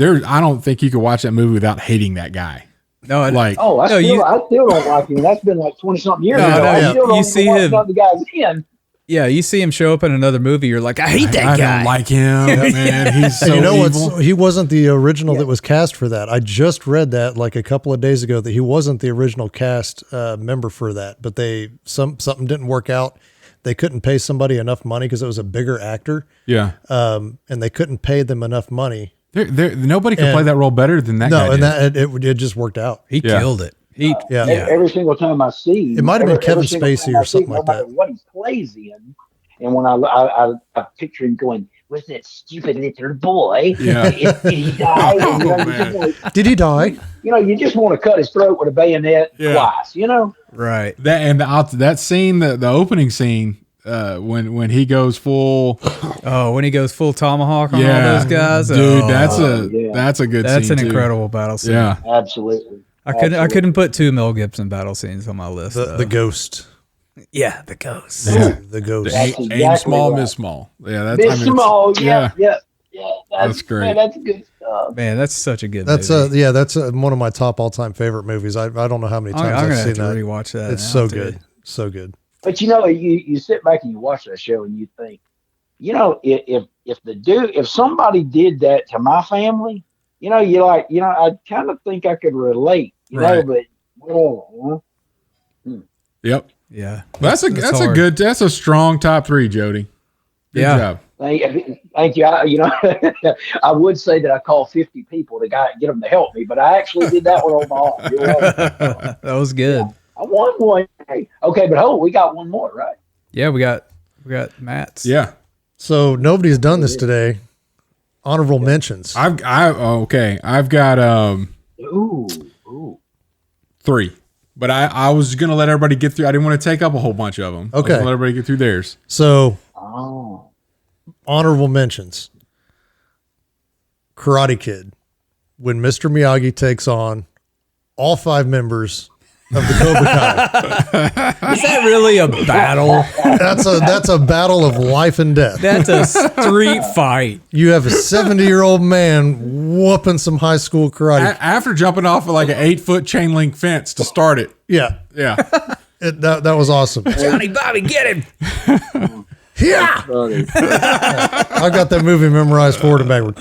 I don't think you could watch that movie without hating that guy. No, Like, Oh, I No, still don't like him. That's been like 20 something years No, ago. no, I yeah. still don't You even see watch him- none of the guys in. yeah, you see him show up in another movie, you're like, I hate that I guy. don't like him, man. He's so And you know evil. what? He wasn't the original that was cast for that. I just read that like a couple of days ago that he wasn't the original cast member for that, but something didn't work out. They couldn't pay somebody enough money because it was a bigger actor, Yeah, and they couldn't pay them enough money. nobody could And- play that role better than that guy. No, and did. it just worked out. He Yeah. killed it. He Yeah. Every single time I see him, It might have been every Kevin single Spacey time or I see him, something like no matter that. what he plays in, and when I picture him going, "What's that stupid little boy? Yeah. Did he die?" And, you know, Oh, you just man. wanna- Did he die? you just want to cut his throat with a bayonet Yeah. twice. You know. right. That scene, the opening scene, when he goes full, Oh, when he goes full tomahawk on all yeah, those guys. dude, oh, that's yeah. a good that's scene an too. incredible battle scene. Yeah, Absolutely. I couldn't put 2 Mel Gibson battle scenes on my list. The Ghost. Yeah, the Ghost. Yeah. The Ghost. Aim small, miss small. Yeah, that's Miss Small. Yeah. That's great. Man, that's good stuff. Man, that's such a good That's movie. that's one of my top all-time favorite movies. I don't know how many times I'm I've gonna seen have to that. rewatch that. It's now, so too. good. So good. But you sit back and you watch that show and you think, if somebody did that to my family, I kind of think I could relate, Right. but Yep. Yeah, That's hard. that's a strong top 3, Jody. Good Yeah. job. Thank you. I would say that I called 50 people to get them to help me, but I actually did that one on my own. You're right. That was good. I won one. Okay, but we got one more, right? Yeah, we got Matt's. Yeah. So nobody's done this today. Honorable mentions. I've got Ooh. 3. But I was going to let everybody get through. I didn't want to take up a whole bunch of them. I was Okay. gonna let everybody get through theirs. So Oh. honorable mentions. Karate Kid. When Mr. Miyagi takes on all 5 members of the Cobra Kai. Is that really a battle? That's a battle of life and death. That's a street fight. You have a 70-year-old man whooping some high school karate. After jumping off of like an 8-foot chain link fence to start it. Yeah. Yeah. That was awesome. Johnny Bobby, get him. Yeah. Funny. I got that movie memorized forward and backward.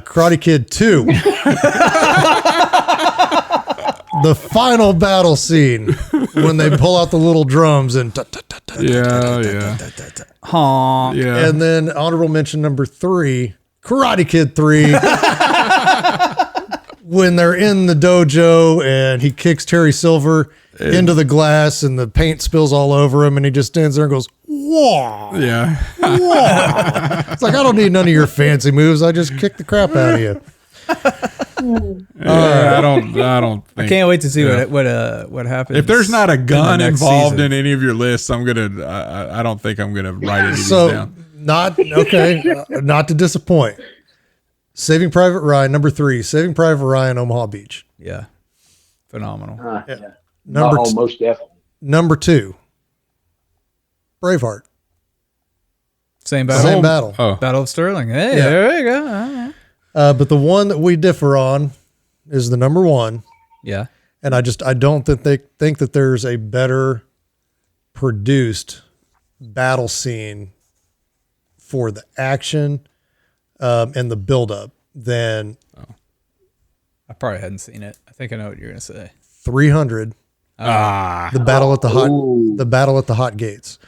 Karate Kid 2. The final battle scene when they pull out the little drums and Yeah. Honk. Yeah. and then honorable mention number 3, Karate Kid 3. When they're in the dojo and he kicks Terry Silver into the glass and the paint spills all over him and he just stands there and goes, "Whoa." Yeah. It's like, I don't need none of your fancy moves. I just kick the crap out of you. I don't think. Can't wait to see what happens. If there's not a gun next involved season. in any of your lists, I don't think I'm gonna write any of these So down. not to disappoint. Saving Private Ryan, number 3, Saving Private Ryan, Omaha Beach. Yeah. Phenomenal. Yeah. Number Oh, most definitely. Number 2, Braveheart. Same battle. Same battle. Oh, Battle of Sterling. Hey, Yeah. there you go. All right. But the one that we differ on is the number 1. Yeah. And I don't think that there's a better produced battle scene for the action and the buildup than I probably hadn't seen it. I think I know what you're gonna say. 300. The battle at the hot gates.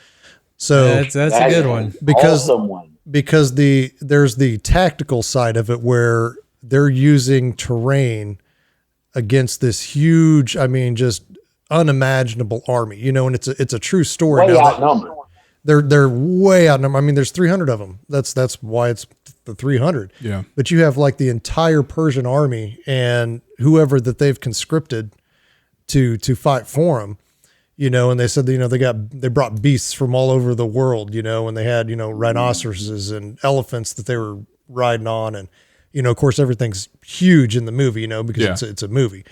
So That's a good one. because Awesome one. because there's the tactical side of it where they're using terrain against this huge, just unimaginable army, and it's a true story. Way Now, outnumbered. they're way outnumbered. There's 300 of them. That's why it's the 300. yeah. But you have like the entire Persian army and whoever that they've conscripted to fight for them, and they said, they brought beasts from all over the world, and they had, rhinoceroses and elephants that they were riding on. And, of course, everything's huge in the movie, because it's a movie.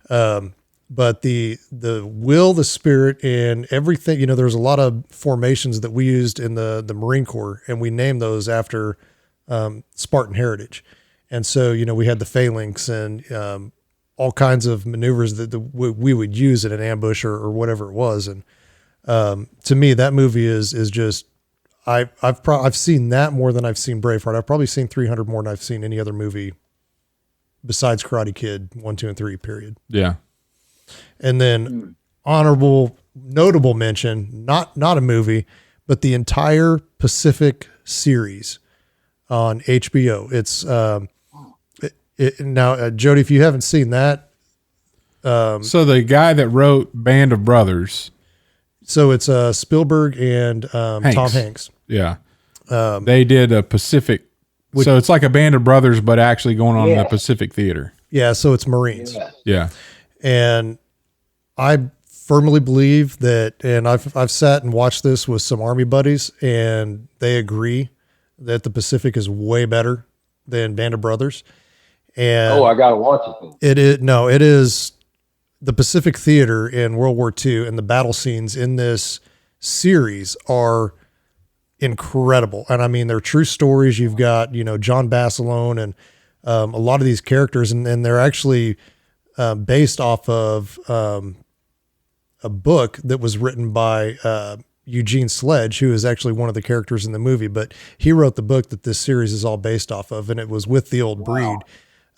But the will, the spirit, and everything, there's a lot of formations that we used in the Marine Corps, and we named those after Spartan heritage. And so, we had the phalanx and all kinds of maneuvers that we would use in an ambush or whatever it was. And to me, that movie is just, I've seen that more than I've seen Braveheart. I've probably seen 300 more than I've seen any other movie besides Karate Kid 1, 2, and 3, period. Yeah. And then notable mention, not a movie, but the entire Pacific series on HBO. It's now, Jody, if you haven't seen that, So the guy that wrote Band of Brothers, so it's Spielberg and Tom Hanks. yeah, they did a Pacific. So it's like a Band of Brothers, but actually going on in the Pacific Theater. Yeah, so it's Marines. Yeah. Yeah. And I firmly believe that, and I've sat and watched this with some Army buddies, and they agree that the Pacific is way better than Band of Brothers. And I gotta watch it. it is the Pacific Theater in World War II and the battle scenes in this series are incredible. And I mean, they're true stories. You've got, John Basilone and a lot of these characters, and they're actually based off of a book that was written by Eugene Sledge, who is actually one of the characters in the movie, but he wrote the book that this series is all based off of, and it was With the Old Breed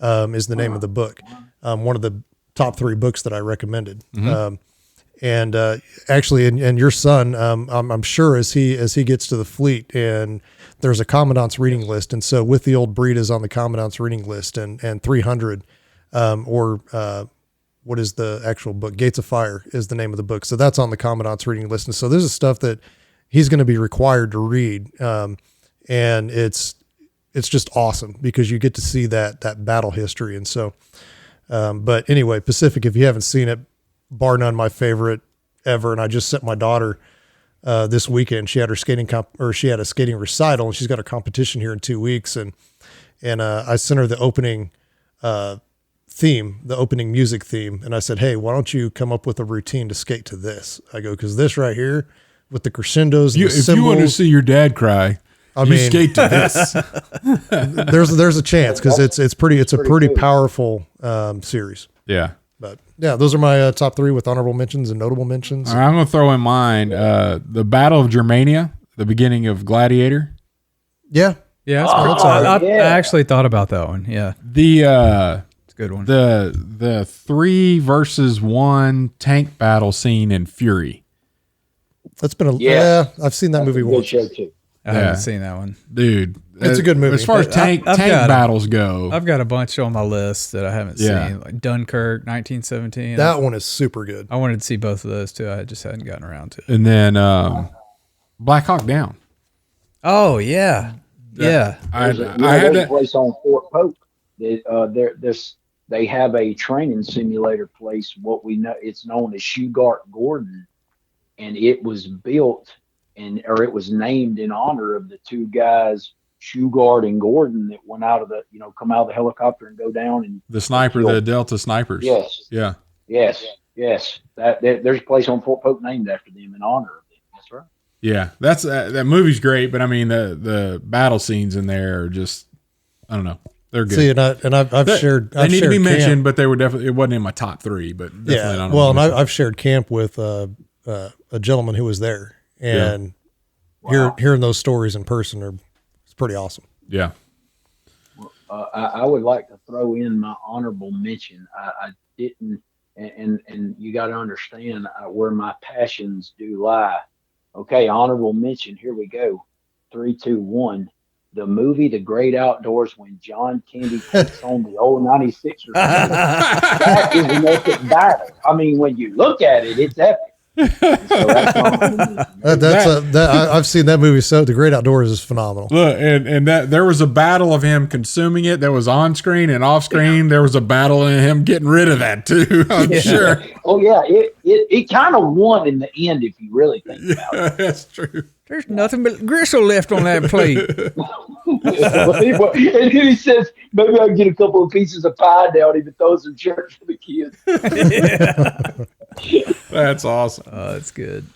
is the name of the book. One of the top 3 books that I recommended. And actually, and your son, I'm sure as he gets to the fleet, and there's a commandant's reading list, and so With the Old Breed is on the commandant's reading list, and 300, what is the actual book? Gates of Fire is the name of the book. So that's on the commandant's reading list, and so this is stuff that he's going to be required to read, and it's just awesome because you get to see that battle history, and so. But anyway, Pacific, if you haven't seen it, bar none, my favorite ever. And I just sent my daughter, this weekend, she had her she had a skating recital, and she's got a competition here in 2 weeks. And I sent her the opening, theme, the opening music theme. And I said, hey, why don't you come up with a routine to skate to this? I go, cause this right here with the crescendos, and the if cymbals, you want to see your dad cry, you skate to this. there's a chance. Cause it's a pretty powerful, series. Yeah. But yeah, those are my top 3 with honorable mentions and notable mentions. All right, I'm going to throw in mine, the Battle of Germania, the beginning of Gladiator. Yeah. Yeah, Oh, I actually thought about that one. Yeah, It's a good one. The 3 versus 1 tank battle scene in Fury. That's been I've seen that movie Good once. show too. I haven't seen that one. Dude. It's a good movie. As far as tank battles go. I've got a bunch on my list that I haven't seen, like Dunkirk, 1917. That one is super good. I wanted to see both of those too. I just hadn't gotten around to it. And then Black Hawk Down. Oh yeah, yeah. I had There's a that. place on Fort Polk. They have a training simulator place. What we know, it's known as Shugart Gordon, and it was built or it was named in honor of the 2 guys, Shugart and Gordon, that went out of come out of the helicopter and go down and The sniper, the Delta snipers. Yes. Yeah. Yes. There's a place on Fort Polk named after them in honor of them. That's right. Yeah. That's that movie's great, but I mean the battle scenes in there are just, I don't know. They're good. See, and I've shared. They need to be camp. mentioned, but they were definitely. It wasn't in my top 3, but definitely Yeah. not. Well, and I've shared camp with a gentleman who was there, and hearing those stories in person it's pretty awesome. Yeah. I would like to throw in my honorable mention. I didn't, and you got to understand where my passions do lie. Okay, honorable mention. Here we go. 3, 2, 1. The movie The Great Outdoors, when John Candy takes on the old 96ers. That is an epic battle. I mean, when you look at it, it's epic. So I've seen that movie. So The Great Outdoors is phenomenal. Look, and that there was a battle of him consuming it that was on screen and off screen. There was a battle of him getting rid of that too. I'm sure. Oh yeah, it kind of won in the end if you really think about it. That's true. There's nothing but gristle left on that plate. And then he says, maybe I can get a couple of pieces of pie down if it throws some church for the kids. That's awesome. That's good.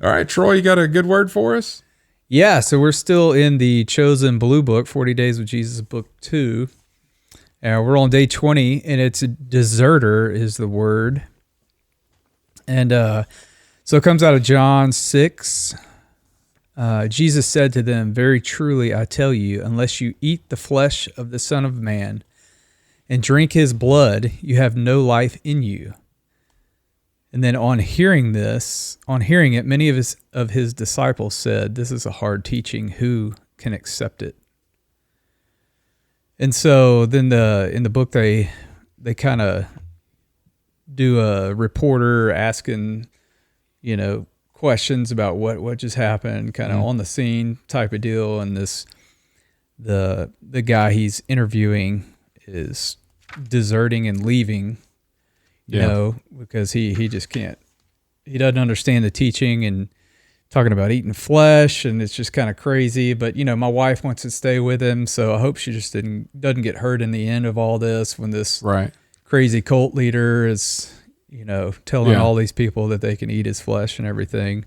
All right, Troy, you got a good word for us? Yeah, so we're still in the Chosen Blue Book, 40 Days with Jesus, Book 2. And we're on day 20, and it's a deserter is the word. And so it comes out of John 6. Jesus said to them, very truly, I tell you, unless you eat the flesh of the Son of Man and drink his blood, you have no life in you. And then on hearing it, many of his disciples said, this is a hard teaching. Who can accept it? And so then in the book, they kind of do a reporter asking, questions about what just happened, kind of on the scene type of deal. And the guy he's interviewing is deserting and leaving, because he just can't, he doesn't understand the teaching and talking about eating flesh, and it's just kind of crazy. But my wife wants to stay with him, so I hope she just doesn't get hurt in the end of all this when this crazy cult leader is telling all these people that they can eat his flesh and everything.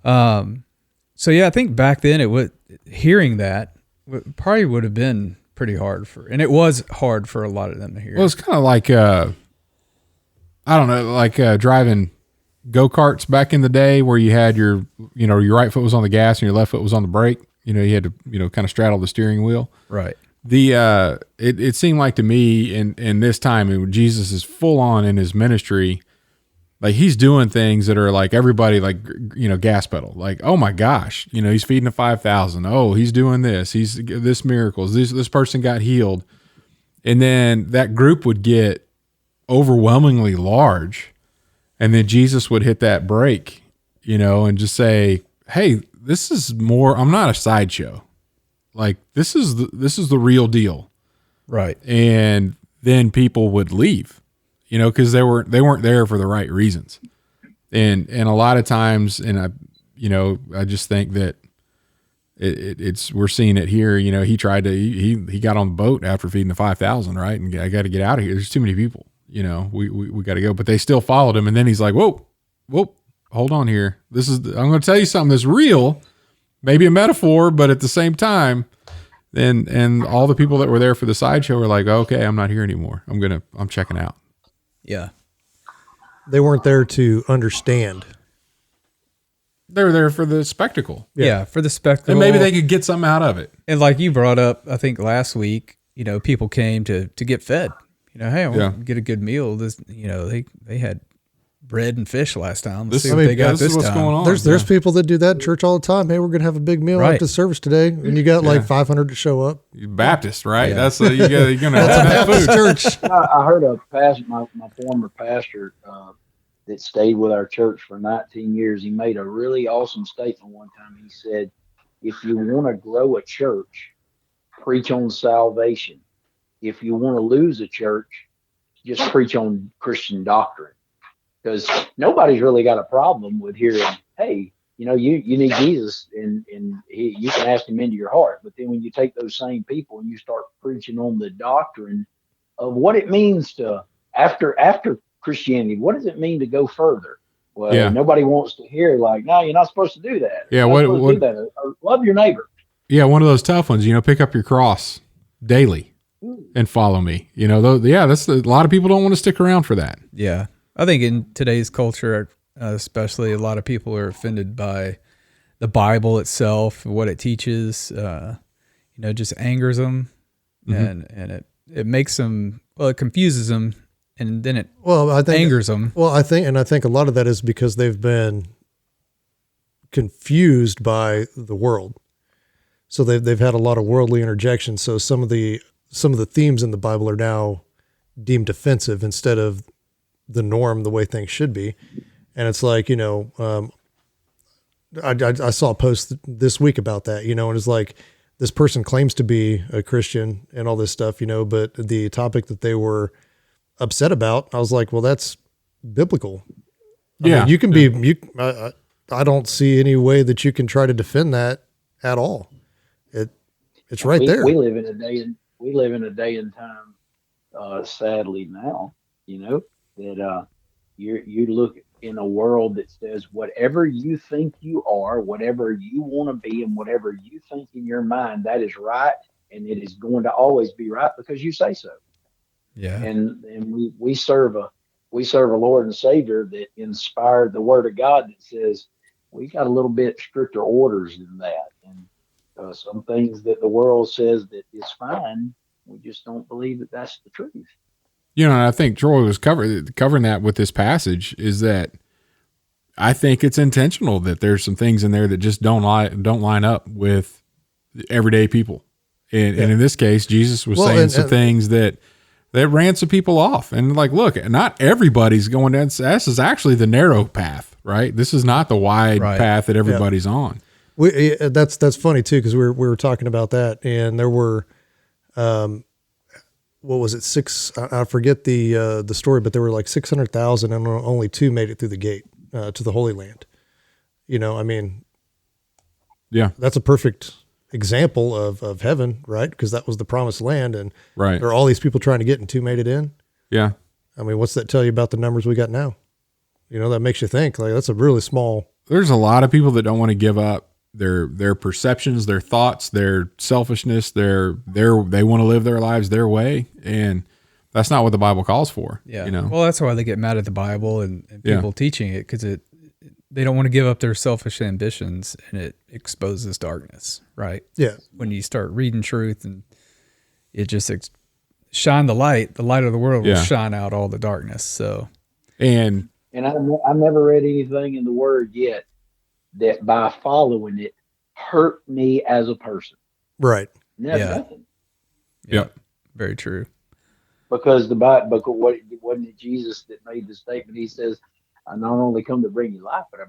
So yeah, I think back then hearing that probably would have been pretty hard and it was hard for a lot of them to hear. Well, it's kind of like, I don't know, like driving go-karts back in the day where you had your right foot was on the gas and your left foot was on the brake. You had to, kind of straddle the steering wheel. Right. It seemed like to me in this time, when Jesus is full on in his ministry, like he's doing things that are like everybody, like, gas pedal, like, oh my gosh, he's feeding the 5,000. Oh, he's doing this. He's this miracles. This person got healed. And then that group would get overwhelmingly large. And then Jesus would hit that brake, and just say, hey, this is more, I'm not a sideshow. Like this is the real deal. Right. And then people would leave, cause they weren't there for the right reasons. And a lot of times, and I just think that we're seeing it here. He got on the boat after feeding the 5,000, right? And I got to get out of here. There's too many people. We got to go, but they still followed him. And then he's like, whoa, hold on here. I'm going to tell you something that's real, maybe a metaphor, but at the same time, and all the people that were there for the sideshow were like, okay, I'm not here anymore. I'm checking out. Yeah. They weren't there to understand. They were there for the spectacle. Yeah, for the spectacle. And maybe they could get something out of it. And like you brought up, I think last week, people came to get fed. Hey, I want to get a good meal. This, they had bread and fish last time. Let's see what they got this what's time. going on. There's people that do that in church all the time. Hey, we're going to have a big meal after service today. And you got like 500 to show up. You're Baptist, right? Yeah. That's you're going to have food. Church. I heard a pastor, my former pastor, that stayed with our church for 19 years. He made a really awesome statement one time. He said, if you want to grow a church, preach on salvation. If you want to lose a church, just preach on Christian doctrine. Because nobody's really got a problem with hearing, hey, you need Jesus and you can ask him into your heart. But then when you take those same people and you start preaching on the doctrine of what it means to, after Christianity, what does it mean to go further? Well, nobody wants to hear like, no, you're not supposed to do that. Yeah, what do that. Love your neighbor. Yeah, one of those tough ones. Pick up your cross daily and follow me. That's a lot of people don't want to stick around for that. Yeah, I think in today's culture, especially, a lot of people are offended by the Bible itself, what it teaches. Just angers them, and it makes them. Well, it confuses them. And then it angers them. Well, I think a lot of that is because they've been confused by the world. So they've had a lot of worldly interjections. So some of the themes in the Bible are now deemed offensive instead of the norm, the way things should be. And it's like, I saw a post this week about that, and it's like this person claims to be a Christian and all this stuff, but the topic that they were upset about, I was like, well, that's biblical. I mean, you can be, I don't see any way that you can try to defend that at all. It's right there. We live in a day and time, sadly now, that you look in a world that says whatever you think you are, whatever you want to be, and whatever you think in your mind, that is right, and it is going to always be right because you say so. Yeah, and we serve a Lord and Savior that inspired the Word of God that says we got a little bit stricter orders than that, and some things that the world says that is fine, we just don't believe that that's the truth. And I think Troy was covering that with this passage is that I think it's intentional that there's some things in there that just don't line up with everyday people, and in this case, Jesus was saying some things that ran some people off. And like, look, not everybody's going down. This is actually the narrow path, right? This is not the wide path that everybody's on. That's funny too, because we were talking about that, and there were, what was it, I forget the story, but there were like 600,000, and only 2 made it through the gate to the Holy Land. That's a perfect example of heaven, right? Because that was the promised land, and there are all these people trying to get, and 2 made it in. Yeah. I mean, what's that tell you about the numbers we got now? You know, that makes you think like that's a really small. There's a lot of people that don't want to give up their perceptions, their thoughts, their selfishness, they want to live their lives their way. And that's not what the Bible calls for. Yeah. You know? Well, that's why they get mad at the Bible and people teaching it, because they don't want to give up their selfish ambitions, and it exposes darkness, right? Yeah. When you start reading truth and it just shine the light of the world will shine out all the darkness. So, and I've never read anything in the Word yet that by following it hurt me as a person. Right. Nothing. Yep. Very true. Because the Bible, because wasn't it Jesus that made the statement? He says, "I not only come to bring you life, but I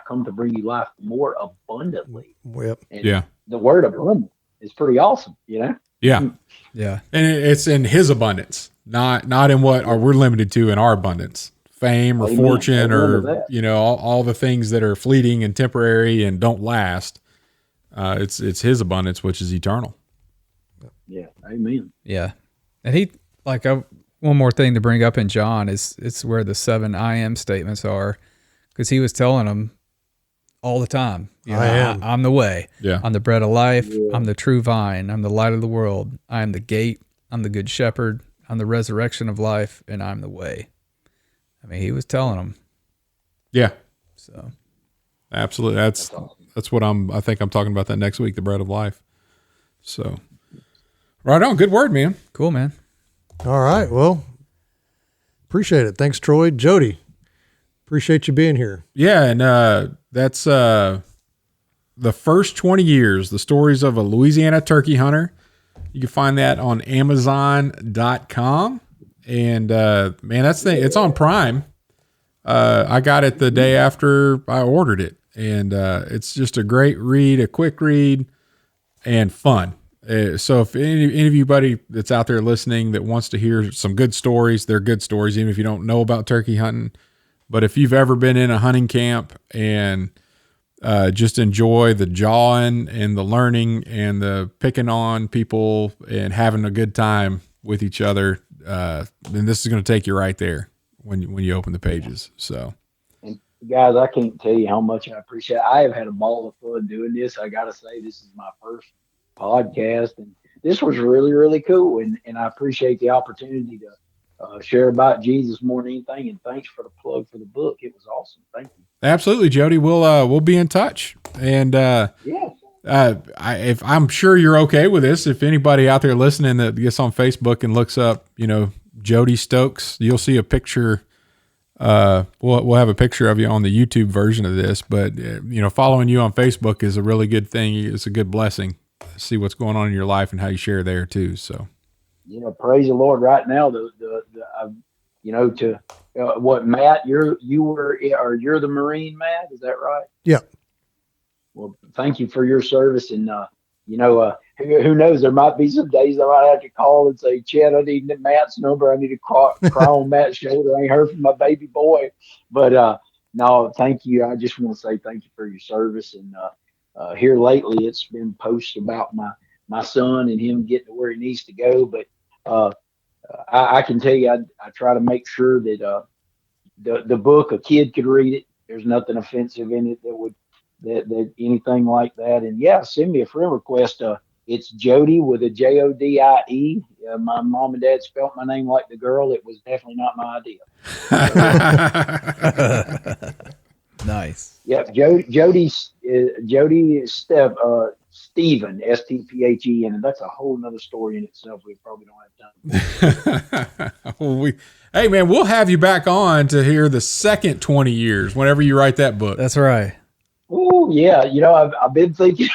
come to bring you life more abundantly." Yep. And the word abundant is pretty awesome, you know? Yeah. Yeah. And it's in his abundance, not in what we're limited to in our abundance. Fame or fortune or, you know, all the things that are fleeting and temporary and don't last. It's his abundance, which is eternal. Yeah. Amen. Yeah. And one more thing to bring up in John is it's where the 7 I am statements are, because he was telling them all the time, you know, I'm the way, I'm the bread of life, I'm the true vine, I'm the light of the world, I am the gate, I'm the good shepherd, I'm the resurrection of life, and I'm the way. I mean, he was telling them. Yeah. So absolutely. That's what I think I'm talking about that next week, the bread of life. So right on. Good word, man. Cool, man. All right. Well, appreciate it. Thanks, Troy. Jody, appreciate you being here. Yeah. And that's the first 20 years, the stories of a Louisiana turkey hunter. You can find that on Amazon.com. And man, it's on Prime. I got it the day after I ordered it. And it's just a great read, a quick read, and fun. So if any of you buddy that's out there listening that wants to hear some good stories, they're good stories, even if you don't know about turkey hunting. But if you've ever been in a hunting camp and just enjoy the jawing and the learning and the picking on people and having a good time with each other, then this is going to take you right there when you open the pages. So, and guys, I can't tell you how much I appreciate it. I have had a ball of fun doing this. I got to say, this is my first podcast, and this was really, really cool. And I appreciate the opportunity to share about Jesus more than anything. And thanks for the plug for the book. It was awesome. Thank you. Absolutely, Jody. We'll be in touch. And if I'm sure you're okay with this, if anybody out there listening that gets on Facebook and looks up, you know, Jodie Stokes, you'll see a picture. We'll have a picture of you on the YouTube version of this, but you know, following you on Facebook is a really good thing. It's a good blessing. See what's going on in your life and how you share there too. So, you know, praise the Lord. Right now, you know, to what Matt, you're the Marine, Matt, is that right? Yeah. Well, thank you for your service, and you know, who knows? There might be some days I might have to call and say, Chet, I need Matt's number. I need to cry on Matt's shoulder. I ain't heard from my baby boy, but no, thank you. I just want to say thank you for your service, and here lately, it's been posts about my son and him getting to where he needs to go. But I can tell you, I try to make sure that the book, a kid could read it. There's nothing offensive in it that anything like that. And yeah, send me a friend request. It's Jody with a Jodie. My mom and dad spelt my name like the girl. It was definitely not my idea. Nice. Yep, Jody Stephen, Stphen, and that's a whole nother story in itself. We probably don't have time. Hey man, we'll have you back on to hear the second 20 years whenever you write that book. That's right. Oh yeah, you know, I've been thinking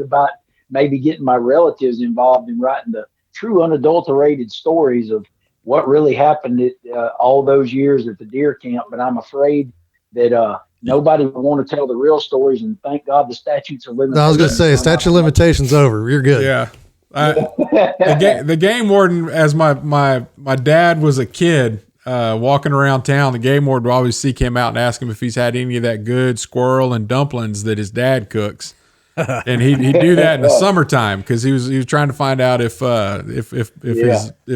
about maybe getting my relatives involved in writing the true unadulterated stories of what really happened at all those years at the deer camp. But I'm afraid that nobody would want to tell the real stories, and thank God the statutes of limitations. No, I was going to say statute of limitations over. You're good. Yeah. The game warden, as my dad was a kid, walking around town, the game warden would always seek him out and ask him if he's had any of that good squirrel and dumplings that his dad cooks. And he'd do that in the summertime because he was trying to find out if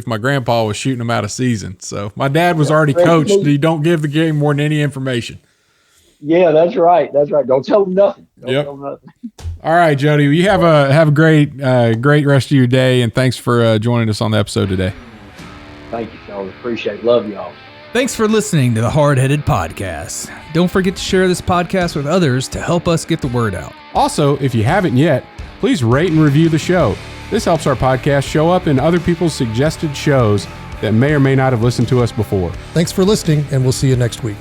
my grandpa was shooting him out of season. So my dad was already coached. You don't give the game more than any information. Yeah, that's right. Don't tell them nothing. Don't tell them nothing. All right, Jody, you have a great rest of your day, and thanks for joining us on the episode today. Thank you, fellas. Appreciate it. Love y'all. Thanks for listening to the Hardheaded Podcast. Don't forget to share this podcast with others to help us get the word out. Also, if you haven't yet, please rate and review the show. This helps our podcast show up in other people's suggested shows that may or may not have listened to us before. Thanks for listening, and we'll see you next week.